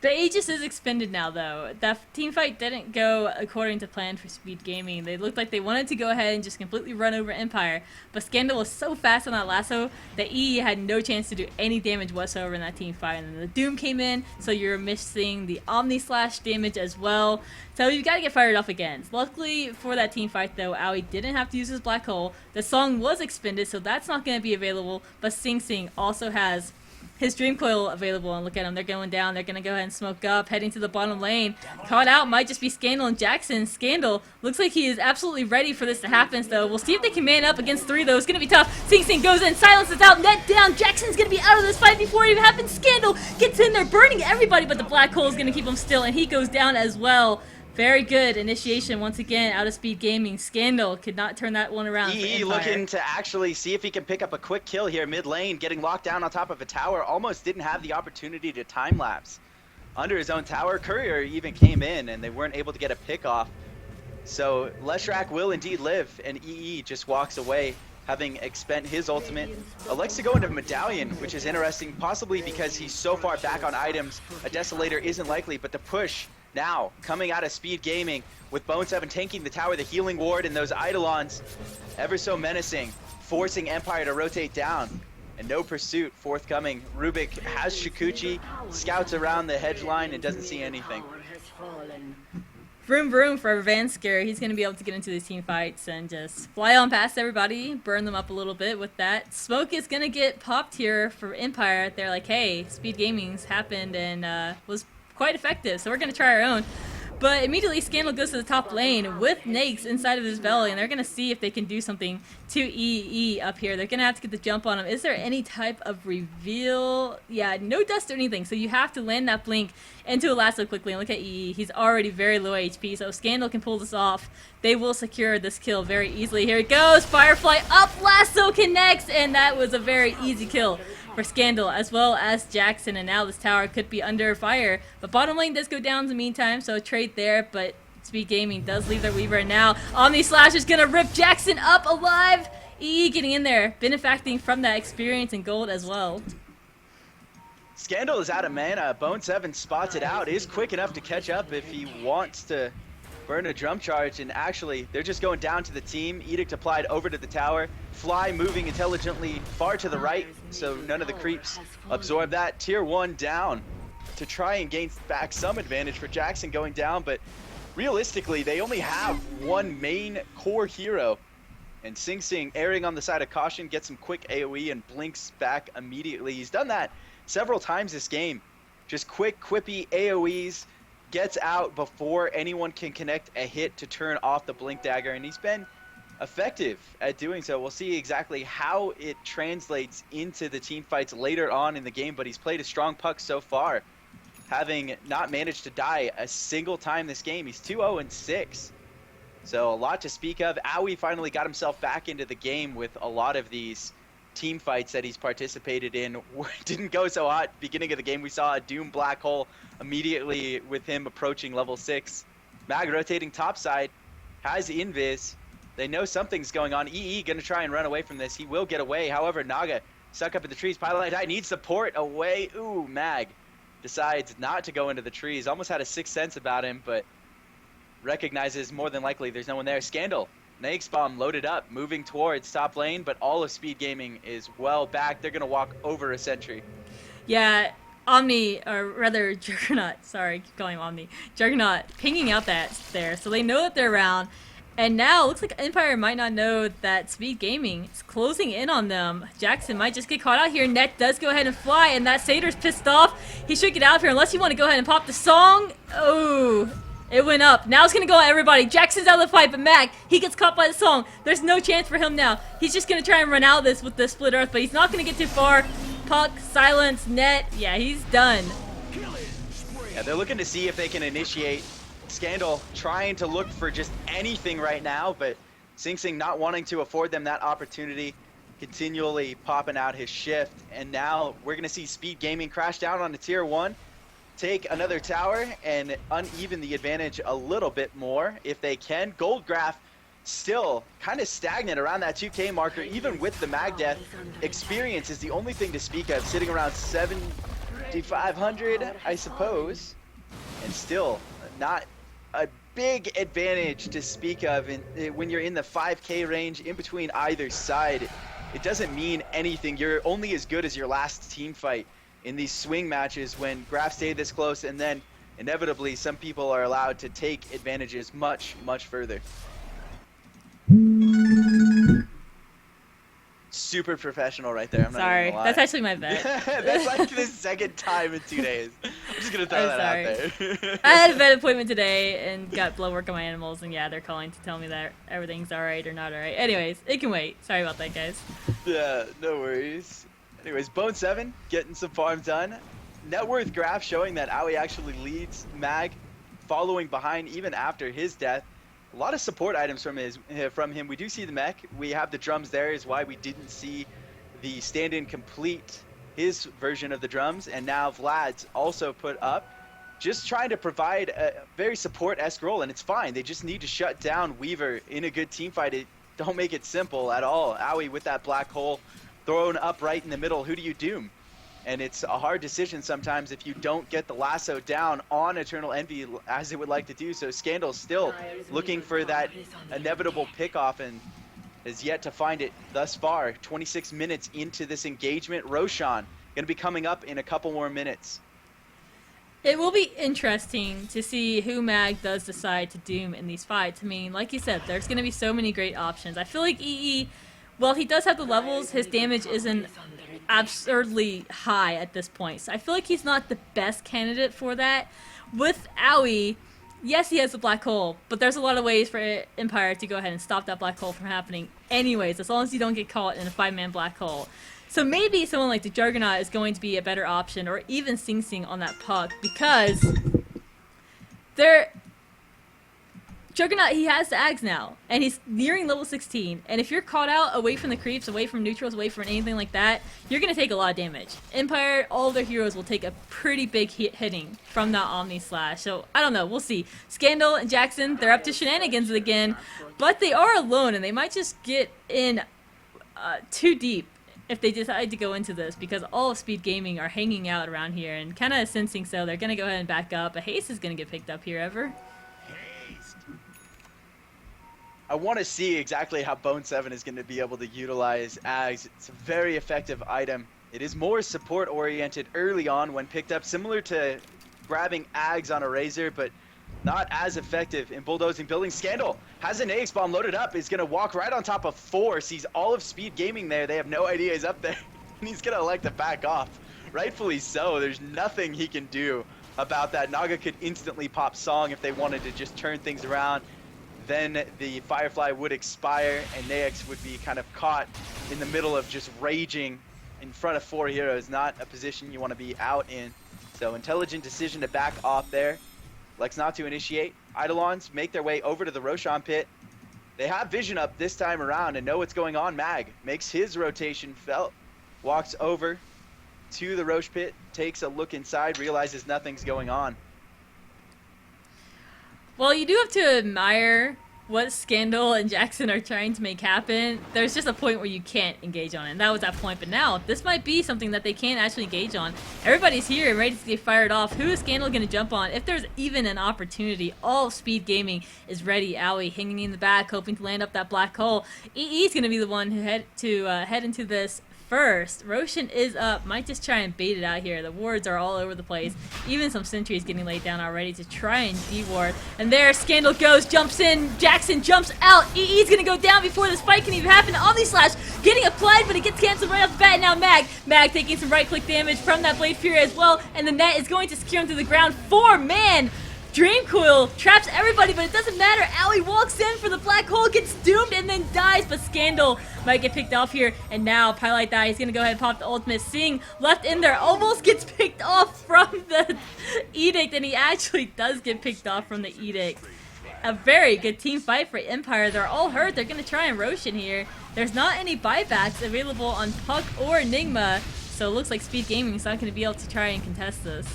The Aegis is expended now, though. That team fight didn't go according to plan for Speed Gaming. They looked like they wanted to go ahead and just completely run over Empire, but Scandal was so fast on that lasso that EE had no chance to do any damage whatsoever in that team fight. And then the Doom came in, so you're missing the Omni Slash damage as well. So you've got to get fired off again. Luckily for that team fight, though, Aoi didn't have to use his Black Hole. The song was expended, so that's not going to be available, but Sing Sing also has his Dream Coil available, and look at them. They're going down. They're going to go ahead and smoke up, heading to the bottom lane. Caught out might just be Scandal and Jackson. Scandal looks like he is absolutely ready for this to happen, so we'll see if they can man up against 3, though. It's going to be tough. Sing Sing goes in, silences out, net down. Jackson's going to be out of this fight before it even happens. Scandal gets in there, burning everybody, but the Black Hole is going to keep him still, and he goes down as well. Very good initiation once again out of Speed Gaming. Scandal could not turn that one around. EE looking to actually see if he can pick up a quick kill here mid lane, getting locked down on top of a tower. Almost didn't have the opportunity to time lapse under his own tower. Courier even came in and they weren't able to get a pick off. So Leshrac will indeed live, and EE just walks away having expend his ultimate. Elects to go into Medallion, which is interesting, possibly because he's so far back on items. A Desolator isn't likely, but the push now coming out of Speed Gaming with Bone 7 tanking the tower, the healing ward, and those Eidolons ever so menacing, forcing Empire to rotate down. And no pursuit forthcoming. Rubik has Shikuchi, scouts around the hedge line and doesn't see anything. Vroom vroom for Vansker. He's going to be able to get into these team fights and just fly on past everybody, burn them up a little bit with that. Smoke is going to get popped here for Empire. They're like, hey, Speed Gaming's happened and was quite effective, so we're going to try our own. But immediately Scandal goes to the top lane with Nakes inside of his belly, and they're going to see if they can do something to EE up here. They're going to have to get the jump on him. Is there any type of reveal? Yeah, no dust or anything, so you have to land that blink into a lasso quickly. And look at EE. He's already very low HP, so if Scandal can pull this off, they will secure this kill very easily. Here it goes. Firefly up, lasso connects, and that was a very easy kill for Scandal, as well as Jackson, and now this tower could be under fire. But bottom lane does go down in the meantime, so a trade there, but Speed Gaming does leave their Weaver, and now Omni Slash is going to rip Jackson up alive. EE getting in there, benefacting from that experience and gold as well. Scandal is out of mana. Bone 7 spots it out, is quick enough to catch up if he wants to burn a drum charge, and actually they're just going down to the team. Edict applied over to the tower. Fly moving intelligently far to the right, so none of the creeps absorb that. Tier 1 down to try and gain back some advantage for Jackson going down, but realistically they only have one main core hero, and Sing Sing erring on the side of caution gets some quick AoE and blinks back immediately. He's done that several times this game, just quick quippy AoEs, gets out before anyone can connect a hit to turn off the blink dagger, and he's been effective at doing so. We'll see exactly how it translates into the team fights later on in the game, but he's played a strong puck so far, having not managed to die a single time this game. He's 2-0-6, so a lot to speak of. Aoi finally got himself back into the game with a lot of these team fights that he's participated in. Didn't go so hot beginning of the game. We saw a Doom Black Hole immediately with him approaching level 6. Mag rotating topside, has Invis. They know something's going on. EE gonna try and run away from this. He will get away. However, Naga stuck up in the trees. Pylon die, needs support away. Ooh, Mag decides not to go into the trees. Almost had a sixth sense about him, but recognizes more than likely there's no one there. Scandal Nake's bomb loaded up, moving towards top lane, but all of Speed Gaming is well back. They're going to walk over a sentry. Yeah, Omni, or rather Juggernaut, sorry, keep calling him Omni. Juggernaut pinging out that there, so they know that they're around. And now, looks like Empire might not know that Speed Gaming is closing in on them. Jackson might just get caught out here. Net does go ahead and fly, and that Satyr's pissed off. He should get out of here unless you want to go ahead and pop the song. Oh, it went up. Now it's going to go at everybody. Jackson's out of the fight, but Mag, he gets caught by the song. There's no chance for him now. He's just going to try and run out of this with the Split Earth, but he's not going to get too far. Puck, silence, Net. Yeah, he's done. Yeah, they're looking to see if they can initiate. Scandal trying to look for just anything right now, but Sing Sing not wanting to afford them that opportunity, continually popping out his shift. And now we're going to see Speed Gaming crash down on the tier 1, take another tower, and uneven the advantage a little bit more if they can. Goldgraph still kind of stagnant around that 2K marker, even with the mag death. Experience is the only thing to speak of, sitting around 7,500, I suppose, and still not a big advantage to speak of when you're in the 5K range in between either side. It doesn't mean anything. You're only as good as your last team fight in these swing matches when graphs stay this close, and then inevitably some people are allowed to take advantages much, much further. Super professional right there. I'm Sorry, not gonna lie. that's actually my bet. That's like the second time in 2 days. I'm just gonna throw that out there. I had a vet appointment today and got blood work on my animals, and yeah, they're calling to tell me that everything's alright or not alright. Anyways, it can wait. Sorry about that, guys. Yeah, no worries. Anyways, Bone 7 getting some farm done. Net worth graph showing that Aoi actually leads Mag, following behind even after his death. A lot of support items from him. We do see the mech. We have the drums there, is why we didn't see the stand-in complete his version of the drums. And now Vlad's also put up, just trying to provide a very support-esque role, and it's fine. They just need to shut down Weaver in a good team fight. Don't make it simple at all. Aoi with that black hole thrown up right in the middle. Who do you doom? And it's a hard decision sometimes if you don't get the lasso down on Eternal Envy as it would like to do. So Scandal's still looking for that inevitable pickoff and has yet to find it thus far. 26 minutes into this engagement. Roshan going to be coming up in a couple more minutes. It will be interesting to see who Mag does decide to doom in these fights. I mean, like you said, there's going to be so many great options. I feel like EE, well, he does have the levels. His damage isn't absurdly high at this point. So I feel like he's not the best candidate for that. With Aoi, yes, he has the black hole, but there's a lot of ways for Empire to go ahead and stop that black hole from happening anyways, as long as you don't get caught in a 5-man black hole. So maybe someone like the Juggernaut is going to be a better option, or even Sing Sing on that puck, because Juggernaut, he has the Ags now, and he's nearing level 16, and if you're caught out away from the creeps, away from neutrals, away from anything like that, you're going to take a lot of damage. Empire, all of their heroes will take a pretty big hitting from that Omni Slash, so I don't know, we'll see. Scandal and Jackson, they're up to shenanigans again, but they are alone, and they might just get in too deep if they decide to go into this, because all of Speed Gaming are hanging out around here, and kind of sensing so, they're going to go ahead and back up. A Haste is going to get picked up here, ever. I want to see exactly how Bone 7 is going to be able to utilize Ags. It's a very effective item. It is more support oriented early on when picked up, similar to grabbing Ags on a Razor, but not as effective in bulldozing buildings. Scandal has an AX bomb loaded up, is going to walk right on top of 4, sees all of Speed Gaming there. They have no idea he's up there, and he's going to elect to back off. Rightfully so. There's nothing he can do about that. Naga could instantly pop Song if they wanted to just turn things around. Then the Firefly would expire, and Naex would be kind of caught in the middle of just raging in front of 4 heroes. Not a position you want to be out in. So intelligent decision to back off there. Lex not to initiate. Eidolons make their way over to the Roshan pit. They have vision up this time around and know what's going on. Mag makes his rotation felt. Walks over to the Roche pit, takes a look inside, realizes nothing's going on. Well, you do have to admire what Scandal and Jackson are trying to make happen, there's just a point where you can't engage on it. And that was that point. But now, this might be something that they can actually engage on. Everybody's here and ready to get fired off. Who is Scandal going to jump on? If there's even an opportunity, all Speed Gaming is ready. Owie hanging in the back, hoping to land up that black hole. EE is going to be the one who head into this first. Roshan is up, might just try and bait it out here. The wards are all over the place. Even some sentries getting laid down already to try and de-ward. And there Scandal goes, jumps in, Jackson jumps out. EE's gonna go down before this fight can even happen. Omni Slash getting applied, but it gets canceled right off the bat. And now Mag taking some right-click damage from that Blade Fury as well. And the net is going to secure him to the ground. 4-man! Dream Coil traps everybody, but it doesn't matter. Owie walks in for the black hole, gets doomed, and then dies. But Scandal might get picked off here. And now Pylite Die. He's going to go ahead and pop the ultimate. Sing left in there. Almost gets picked off from the Edict. And he actually does get picked off from the Edict. A very good team fight for Empire. They're all hurt. They're going to try and Roshan here. There's not any buybacks available on Puck or Enigma. So it looks like Speed Gaming is not going to be able to try and contest this.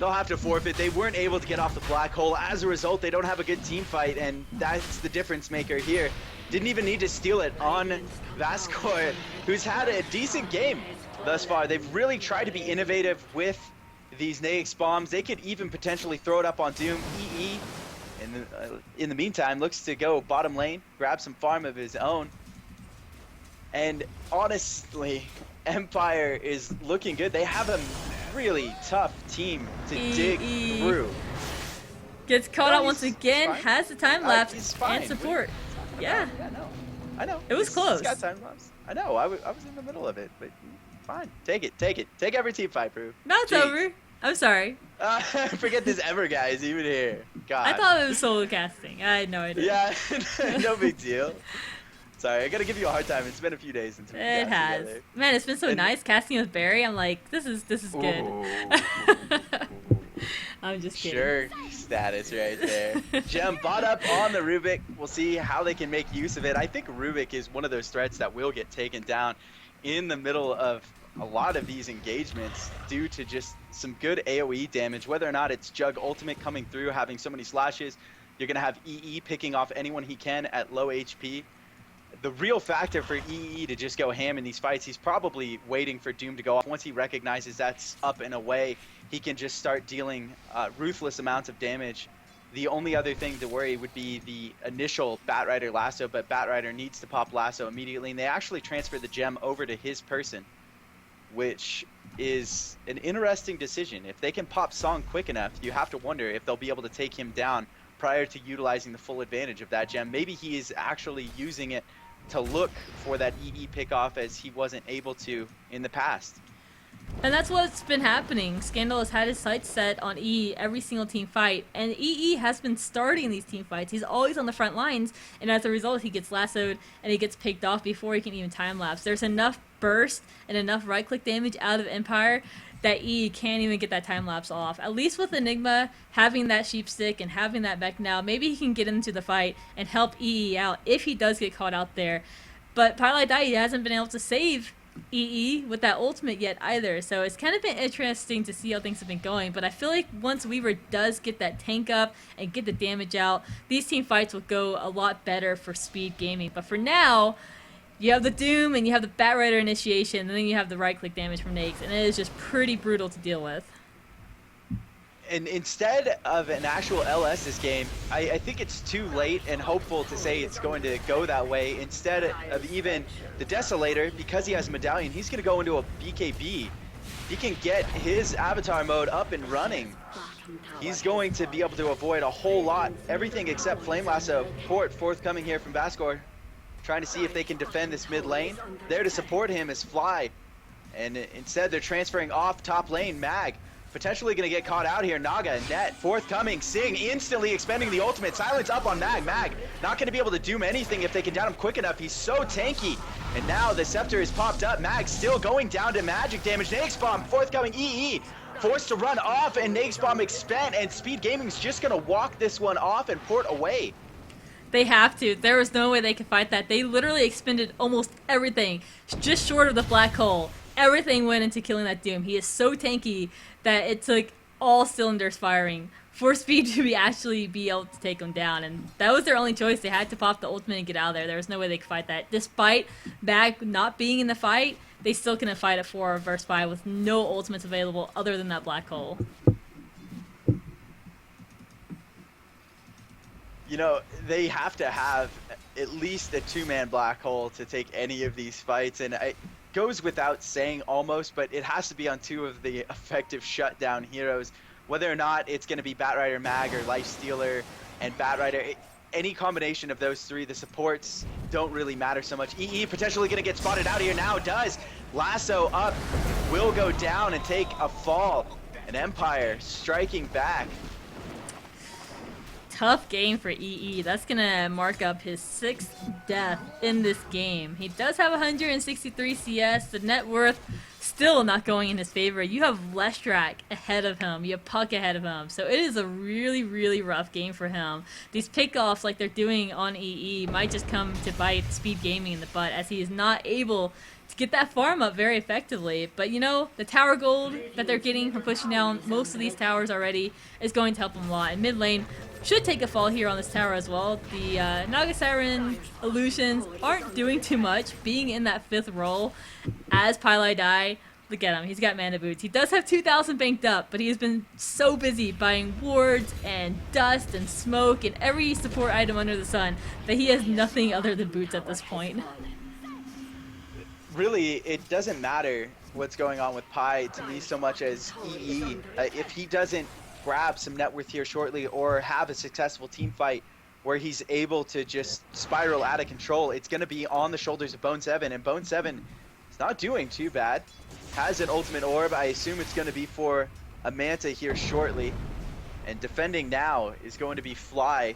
They'll have to forfeit. They weren't able to get off the black hole. As a result, they don't have a good team fight, and that's the difference maker here. Didn't even need to steal it on Vascor, who's had a decent game thus far. They've really tried to be innovative with these Naix bombs. They could even potentially throw it up on Doom. EE, in the meantime, looks to go bottom lane, grab some farm of his own. And honestly, Empire is looking good. They have a really tough team to dig through. Gets caught out once again, has the time lapse and support. Yeah. I know. It was close. Got time lapse. I know. I was in the middle of it, but fine. Take it. Take every team fight, bro. No, it's over. I'm sorry. Forget this ever guy is even here. God. I thought it was solo casting. I had no idea. Yeah, no big deal. Sorry, I gotta give you a hard time. It's been a few days since we It has. together. Man, it's been so nice casting with Barry. I'm like, this is good. I'm just kidding. Sure status right there. Gem bought up on the Rubik. We'll see how they can make use of it. I think Rubik is one of those threats that will get taken down in the middle of a lot of these engagements due to just some good AoE damage. Whether or not it's Jug Ultimate coming through, having so many slashes, you're gonna have EE picking off anyone he can at low HP. The real factor for EE to just go ham in these fights, he's probably waiting for Doom to go off. Once he recognizes that's up and away, he can just start dealing ruthless amounts of damage. The only other thing to worry would be the initial Batrider lasso, but Batrider needs to pop lasso immediately, and they actually transfer the gem over to his person, which is an interesting decision. If they can pop Song quick enough, you have to wonder if they'll be able to take him down prior to utilizing the full advantage of that gem. Maybe he is actually using it to look for that EE pickoff as he wasn't able to in the past. And that's what's been happening. Scandal has had his sights set on EE every single team fight, and EE has been starting these team fights. He's always on the front lines, and as a result, he gets lassoed and he gets picked off before he can even time lapse. There's enough burst and enough right-click damage out of Empire that EE can't even get that time lapse off. At least with Enigma having that sheep stick and having that Vec now, maybe he can get into the fight and help EE out if he does get caught out there. But Pylite Dai hasn't been able to save EE with that ultimate yet either, so it's kind of been interesting to see how things have been going. But I feel like once Weaver does get that tank up and get the damage out, these team fights will go a lot better for Speed Gaming. But for now, you have the Doom and you have the Batrider initiation, and then you have the right-click damage from Naix, and it is just pretty brutal to deal with. And instead of an actual LS this game, I think it's too late and hopeful to say it's going to go that way. Instead of even the Desolator, because he has a medallion, he's going to go into a BKB. He can get his avatar mode up and running. He's going to be able to avoid a whole lot, everything except Flame Lasso. Port forthcoming here from Vascor, trying to see if they can defend this mid lane. There to support him is Fly, and instead they're transferring off top lane. Mag potentially going to get caught out here. Naga, net, forthcoming. Sing instantly expending the ultimate. Silence up on Mag. Mag not going to be able to doom anything if they can down him quick enough. He's so tanky. And now the Scepter is popped up. Mag still going down to magic damage. Naix Bomb forthcoming. EE forced to run off, and Naix Bomb expend, and Speed Gaming's just going to walk this one off and port away. They have to. There was no way they could fight that. They literally expended almost everything, just short of the black hole. Everything went into killing that Doom. He is so tanky that it took all cylinders firing for Speed to actually be able to take him down. And that was their only choice. They had to pop the ultimate and get out of there. There was no way they could fight that. Despite Mag not being in the fight, they still couldn't fight at 4 versus 5 with no ultimates available other than that black hole. You know, they have to have at least a 2-man black hole to take any of these fights, and it goes without saying almost, but it has to be on 2 of the effective shutdown heroes. Whether or not it's going to be Batrider Mag or Lifestealer and Batrider, any combination of those 3, the supports don't really matter so much. EE potentially going to get spotted out here now, does. Lasso up, will go down and take a fall. And Empire striking back. Tough game for EE. That's gonna mark up his 6th death in this game. He does have 163 CS. The net worth still not going in his favor. You have Lestrak ahead of him. You have Puck ahead of him. So it is a really, really rough game for him. These pickoffs like they're doing on EE might just come to bite Speed Gaming in the butt, as he is not able to get that farm up very effectively. But you know, the tower gold that they're getting from pushing down most of these towers already is going to help them a lot. In mid lane, should take a fall here on this tower as well. The Naga Siren illusions aren't doing too much, being in that 5th role as Pylai die. Look at him, he's got mana boots. He does have 2,000 banked up, but he has been so busy buying wards and dust and smoke and every support item under the sun that he has nothing other than boots at this point. Really, it doesn't matter what's going on with Pi to me so much as EE. If he doesn't grab some net worth here shortly or have a successful team fight where he's able to just spiral out of control, it's going to be on the shoulders of Bone 7, and Bone 7 is not doing too bad. Has an ultimate orb. I assume it's going to be for a Manta here shortly, and defending now is going to be Fly.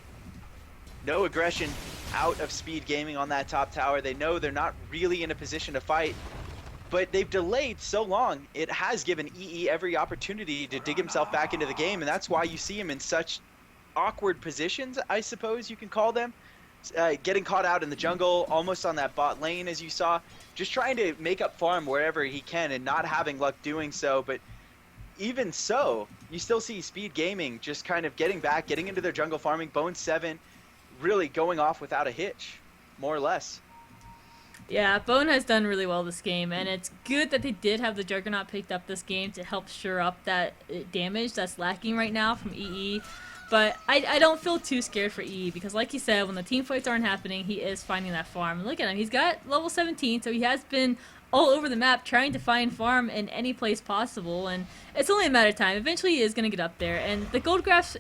No aggression out of Speed Gaming on that top tower. They know they're not really in a position to fight, but they've delayed so long, it has given EE every opportunity to dig himself back into the game, and that's why you see him in such awkward positions, I suppose you can call them. Getting caught out in the jungle, almost on that bot lane as you saw, just trying to make up farm wherever he can and not having luck doing so. But even so, you still see Speed Gaming just kind of getting back, getting into their jungle farming. Bone 7 really going off without a hitch, more or less. Yeah, Bone has done really well this game, and it's good that they did have the Juggernaut picked up this game to help shore up that damage that's lacking right now from EE. But I don't feel too scared for EE, because like you said, when the team fights aren't happening, he is finding that farm. Look at him, he's got level 17, so he has been all over the map trying to find farm in any place possible, and it's only a matter of time. Eventually he is going to get up there, and the gold graph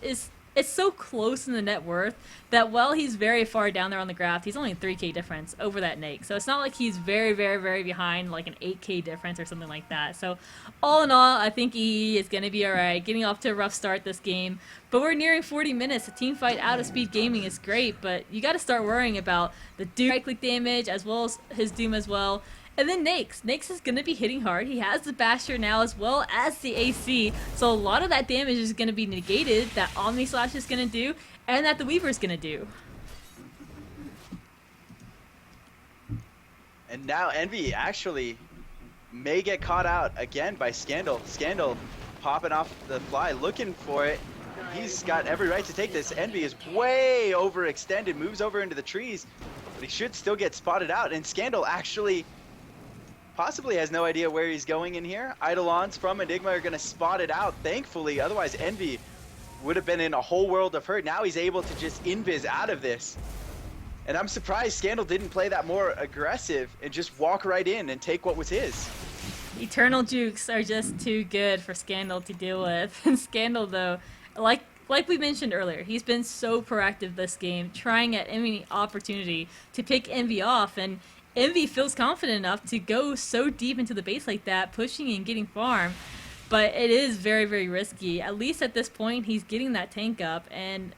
it's so close in the net worth that while he's very far down there on the graph, he's only a 3k difference over that Nake. So it's not like he's very, very, very behind, like an 8k difference or something like that. So all in all, I think EE is going to be alright, getting off to a rough start this game. But we're nearing 40 minutes. The team fight out of Speed Gaming is great, but you got to start worrying about the Doom right-click damage as well as his Doom as well. And then Nakes. Nakes is going to be hitting hard. He has the Basher now as well as the AC. So a lot of that damage is going to be negated that Omni Slash is going to do and that the Weaver is going to do. And now Envy actually may get caught out again by Scandal. Scandal popping off the fly, looking for it. He's got every right to take this. Envy is way overextended, moves over into the trees, but he should still get spotted out. And Scandal actually possibly has no idea where he's going in here. Eidolons from Enigma are going to spot it out, thankfully. Otherwise, Envy would have been in a whole world of hurt. Now he's able to just invis out of this. And I'm surprised Scandal didn't play that more aggressive and just walk right in and take what was his. Eternal jukes are just too good for Scandal to deal with. And Scandal, though, like we mentioned earlier, he's been so proactive this game, trying at any opportunity to pick Envy off, and Envy feels confident enough to go so deep into the base like that, pushing and getting farm. But it is very, very risky. At least at this point, he's getting that tank up, and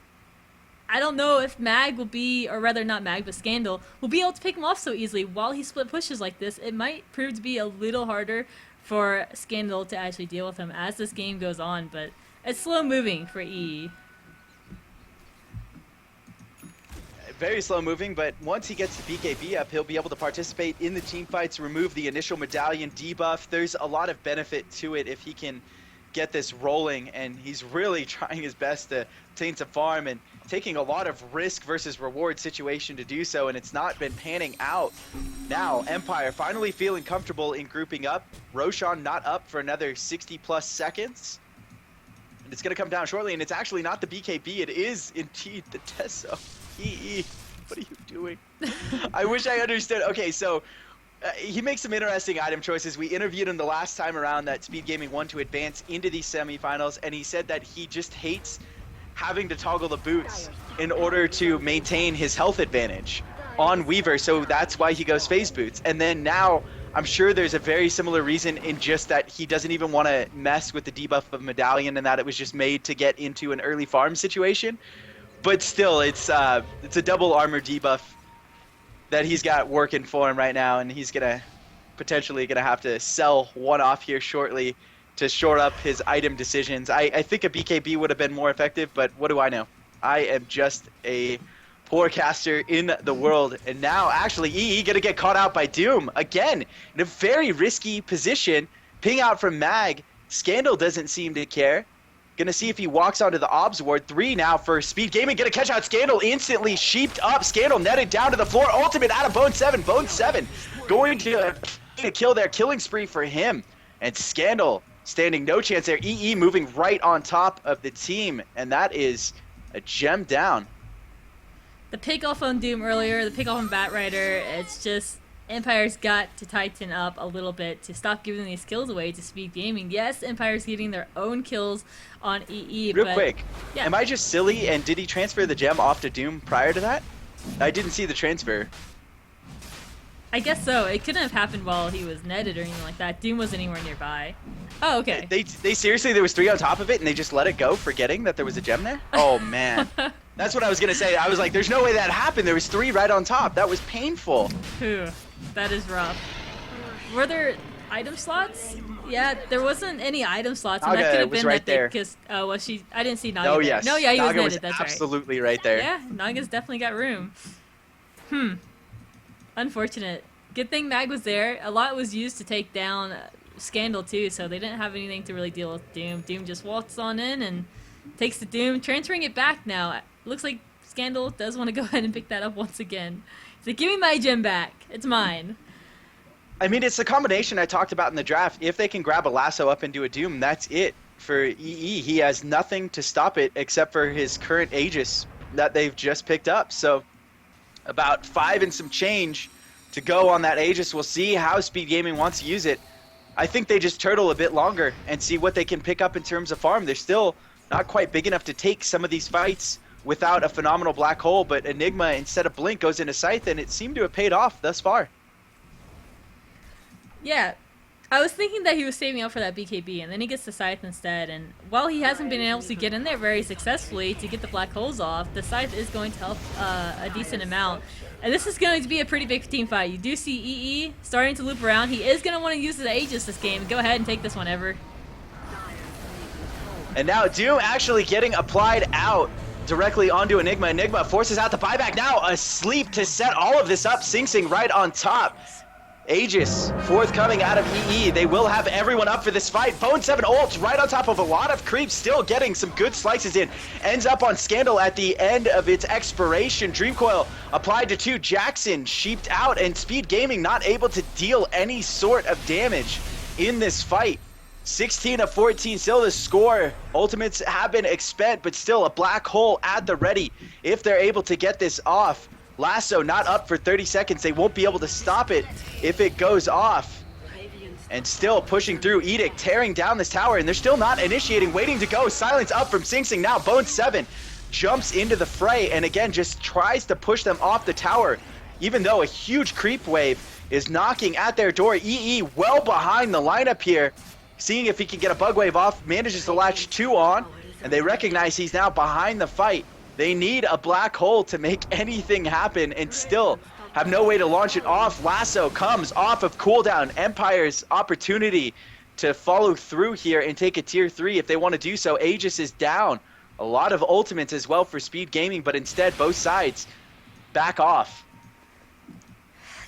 I don't know if Mag will be, or rather not Mag, but Scandal, will be able to pick him off so easily while he split pushes like this. It might prove to be a little harder for Scandal to actually deal with him as this game goes on, but it's slow moving for EE. Very slow moving, but once he gets the BKB up, he'll be able to participate in the team fights, remove the initial medallion debuff. There's a lot of benefit to it if he can get this rolling, and he's really trying his best to obtain some farm and taking a lot of risk versus reward situation to do so, and it's not been panning out. Now, Empire finally feeling comfortable in grouping up. Roshan not up for another 60+ seconds. And it's going to come down shortly, and it's actually not the BKB. It is indeed the Tesso. EE, what are you doing? I wish I understood. Okay, so he makes some interesting item choices. We interviewed him the last time around that Speed Gaming won to advance into these semifinals, and he said that he just hates having to toggle the boots in order to maintain his health advantage on Weaver, so that's why he goes phase boots. And then now, I'm sure there's a very similar reason in just that he doesn't even want to mess with the debuff of Medallion, and that it was just made to get into an early farm situation. But still, it's a double armor debuff that he's got working for him right now, and he's potentially gonna have to sell one off here shortly to shore up his item decisions. I think a BKB would have been more effective, but what do I know? I am just a poor caster in the world, and now actually EE gonna get caught out by Doom again in a very risky position. Ping out from Mag. Scandal doesn't seem to care. Gonna see if he walks onto the obs ward. 3 now for Speed Gaming. Gonna catch out Scandal instantly. Sheeped up. Scandal netted down to the floor. Ultimate out of Bone 7. Bone 7 going to kill there. Killing spree for him. And Scandal standing no chance there. EE moving right on top of the team. And that is a gem down. The pick off on Doom earlier, the pick off on Batrider, it's just Empire's got to tighten up a little bit to stop giving these kills away to Speed Gaming. Yes, Empire's getting their own kills on EE, Real but quick, yeah. Am I just silly, and did he transfer the gem off to Doom prior to that? I didn't see the transfer. I guess so. It couldn't have happened while he was netted or anything like that. Doom wasn't anywhere nearby. Oh, okay. They seriously, there was 3 on top of it, and they just let it go, forgetting that there was a gem there? Oh, man. That's what I was going to say. I was like, there's no way that happened. There was 3 right on top. That was painful. Phew, that is rough. Were there item slots? Yeah, there wasn't any item slots, and Naga that could have was been right that there. they kissed. Oh, was she? I didn't see Naga. No, there. yes. No, yeah, he Naga was netted. That's right. absolutely right there. Yeah, Naga's definitely got room. Unfortunate. Good thing Mag was there. A lot was used to take down Scandal too, so they didn't have anything to really deal with Doom. Doom just waltzes on in and takes the Doom, transferring it back now. It looks like Scandal does want to go ahead and pick that up once again. He's like, give me my gem back. It's mine. I mean, it's the combination I talked about in the draft. If they can grab a lasso up and do a Doom, that's it for EE. He has nothing to stop it except for his current Aegis that they've just picked up. So about 5 and some change to go on that Aegis. We'll see how Speed Gaming wants to use it. I think they just turtle a bit longer and see what they can pick up in terms of farm. They're still not quite big enough to take some of these fights without a phenomenal black hole, but Enigma, instead of Blink, goes into Scythe, and it seemed to have paid off thus far. Yeah, I was thinking that he was saving up for that BKB, and then he gets the Scythe instead, and while he hasn't been able to get in there very successfully to get the black holes off, the Scythe is going to help a decent amount. And this is going to be a pretty big team fight. You do see EE starting to loop around. He is going to want to use the Aegis this game. Go ahead and take this one, Ever. And now Doom actually getting applied out directly onto Enigma. Enigma forces out the buyback. Now asleep to set all of this up. Sing Sing right on top. Aegis forthcoming out of EE. They will have everyone up for this fight. Bone 7 ult right on top of a lot of creeps, still getting some good slices in. Ends up on Scandal at the end of its expiration. Dream Coil applied to 2. Jackson sheeped out, and Speed Gaming not able to deal any sort of damage in this fight. 16 of 14 still the score. Ultimates have been expent, but still a black hole at the ready if they're able to get this off. Lasso not up for 30 seconds. They won't be able to stop it if it goes off. And still pushing through. Edict tearing down this tower, and they're still not initiating. Waiting to go. Silence up from Sing Sing. Now Bone 7 jumps into the fray and again just tries to push them off the tower, even though a huge creep wave is knocking at their door. EE well behind the lineup here, seeing if he can get a bug wave off. Manages to latch 2 on, and they recognize he's now behind the fight. They need a black hole to make anything happen, and still have no way to launch it off. Lasso comes off of cooldown. Empire's opportunity to follow through here and take a tier 3 if they want to do so. Aegis is down. A lot of ultimates as well for Speed Gaming, but instead both sides back off.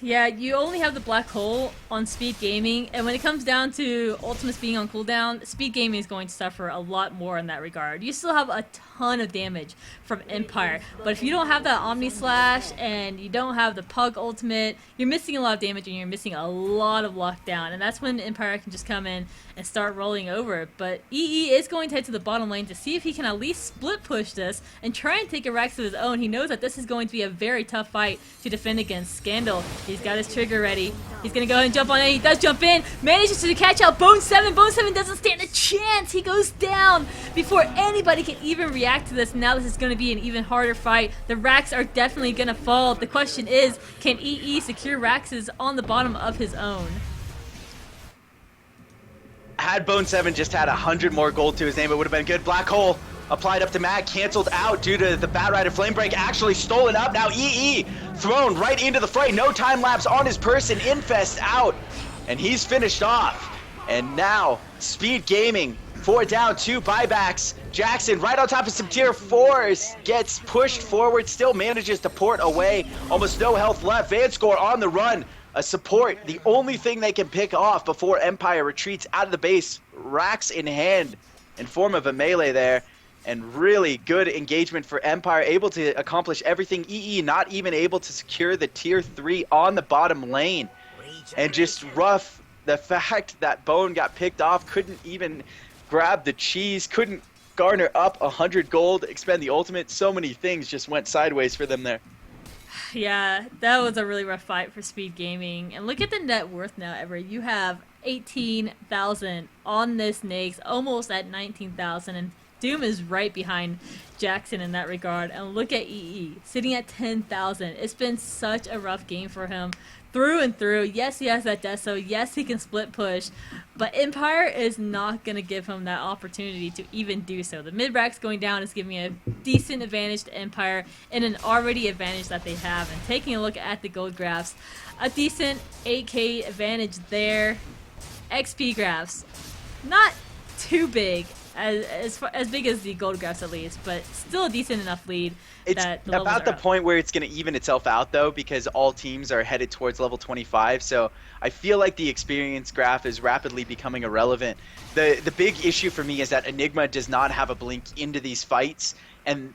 Yeah, you only have the black hole on speed gaming, and when it comes down to ultimates being on cooldown, speed gaming is going to suffer a lot more in that regard. You still have a ton of damage from Empire, but if you don't have that Omni Slash and you don't have the Pug ultimate, you're missing a lot of damage and you're missing a lot of lockdown, and that's when Empire can just come in and start rolling over. But EE is going to head to the bottom lane to see if he can at least split push this and try and take a Rex of his own. He knows that this is going to be a very tough fight to defend against Scandal. He's got his trigger ready. He's going to go ahead and jump on in. He does jump in. Manages to catch out Bone 7. Bone 7 doesn't stand a chance. He goes down before anybody can even react to this. Now this is going to be an even harder fight. The racks are definitely going to fall. The question is, can EE secure Raxes on the bottom of his own? Had Bone 7 just had 100 more gold to his name, it would have been good. Black hole applied up to Mag, canceled out due to the Batrider Flame Break, actually stolen up. Now EE thrown right into the fray. No time lapse on his person. Infest out, and he's finished off. And now Speed Gaming, 4 down, 2 buybacks. Jackson right on top of some tier 4s, gets pushed forward, still manages to port away. Almost no health left. Vanscore on the run. A support, the only thing they can pick off before Empire retreats out of the base. Racks in hand in form of a melee there. And really good engagement for Empire, able to accomplish everything. EE not even able to secure the tier 3 on the bottom lane. And just rough, the fact that Bone got picked off, couldn't even grab the cheese, couldn't garner up 100 gold, expend the ultimate. So many things just went sideways for them there. Yeah, that was a really rough fight for Speed Gaming. And look at the net worth now, Everett. You have 18,000 on this Nags, almost at 19,000, and Doom is right behind Jackson in that regard. And look at EE, sitting at 10,000. It's been such a rough game for him through and through. Yes, he has that Deso. Yes, he can split push. But Empire is not going to give him that opportunity to even do so. The mid-racks going down is giving a decent advantage to Empire in an already advantage that they have. And taking a look at the gold graphs, a decent 8k advantage there. XP graphs, not too big. As big as the gold graphs at least, but still a decent enough lead. It's about the point where it's going to even itself out though, because all teams are headed towards level 25, so I feel like the experience graph is rapidly becoming irrelevant. The big issue for me is that Enigma does not have a blink into these fights, and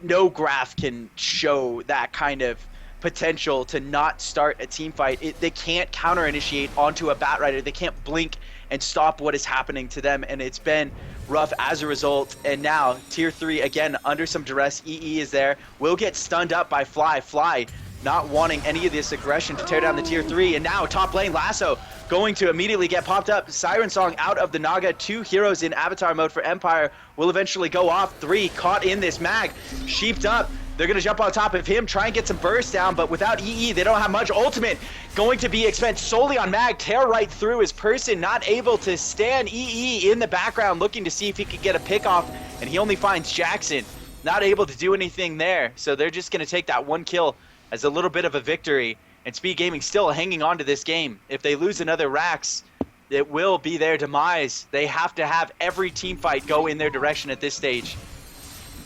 no graph can show that kind of potential to not start a team fight. They can't counter initiate onto a Batrider. They can't blink and stop what is happening to them, and it's been rough as a result. And now tier 3 again under some duress. EE is there, will get stunned up by Fly not wanting any of this aggression to tear down the tier 3. And now top lane Lasso going to immediately get popped up. Siren Song out of the Naga. 2 heroes in avatar mode for Empire will eventually go off. 3 caught in this Mag, sheeped up. They're going to jump on top of him, try and get some burst down, but without EE, they don't have much. Ultimate going to be expended solely on Mag. Tear right through his person, not able to stand. EE in the background looking to see if he could get a pick off, and he only finds Jackson. Not able to do anything there, so they're just going to take that 1 kill as a little bit of a victory. And Speed Gaming still hanging on to this game. If they lose another Rax, it will be their demise. They have to have every team fight go in their direction at this stage.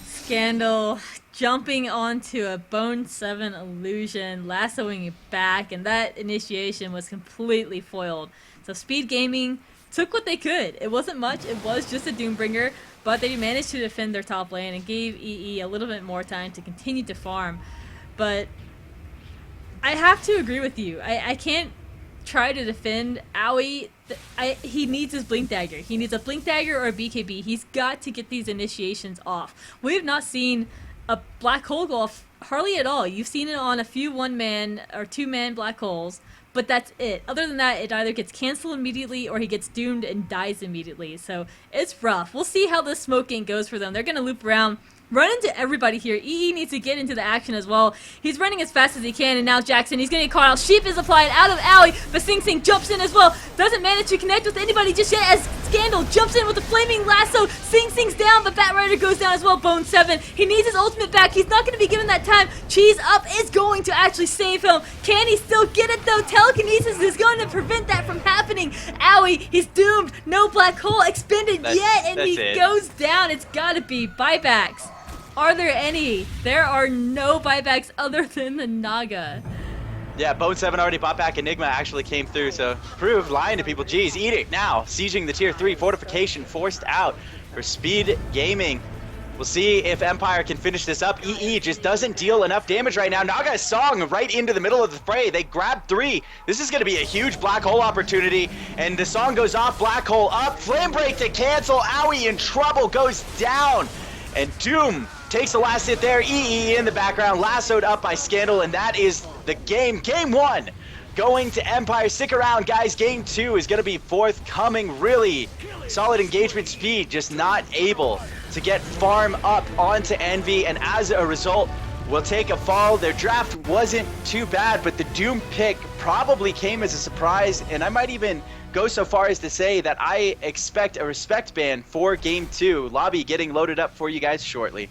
Scandal jumping onto a Bone 7 illusion, lassoing it back, and that initiation was completely foiled. So Speed Gaming took what they could. It wasn't much, it was just a Doombringer, but they managed to defend their top lane and gave EE a little bit more time to continue to farm. But I have to agree with you. I can't try to defend Owie. He needs his Blink Dagger. He needs a Blink Dagger or a BKB. He's got to get these initiations off. We have not seen a black hole go off hardly at all. You've seen it on a few 1-man or 2-man black holes, but that's it. Other than that, it either gets canceled immediately or he gets doomed and dies immediately. So it's rough. We'll see how this smoke game goes for them. They're going to loop around, run into everybody here. EE needs to get into the action as well. He's running as fast as he can, and now Jackson, he's going to get caught out. Sheep is applied out of Owie, but Sing Sing jumps in as well. Doesn't manage to connect with anybody just yet as Scandal jumps in with a flaming lasso. Sing Sing's down, but Batrider goes down as well. Bone 7, he needs his ultimate back. He's not going to be given that time. Cheese Up is going to actually save him. Can he still get it though? Telekinesis is going to prevent that from happening. Owie, he's doomed. No black hole expended yet, and he goes down. It's got to be buybacks. Are there any? There are no buybacks other than the Naga. Yeah, Bone 7 already bought back. Enigma actually came through, so Prove lying to people. Geez, eat it now. Sieging the tier 3 fortification forced out for Speed Gaming. We'll see if Empire can finish this up. EE just doesn't deal enough damage right now. Naga Song right into the middle of the fray. They grab 3. This is going to be a huge black hole opportunity. And the song goes off, black hole up. Flame break to cancel. Owie in trouble, goes down. And Doom takes the last hit there. EE in the background, lassoed up by Scandal. And that is the game. Game 1 going to Empire. Stick around, guys. Game 2 is going to be forthcoming. Really solid engagement speed, just not able to get farm up onto Envy, and as a result will take a fall. Their draft wasn't too bad, but the Doom pick probably came as a surprise, and I might even go so far as to say that I expect a respect ban for Game 2. Lobby getting loaded up for you guys shortly.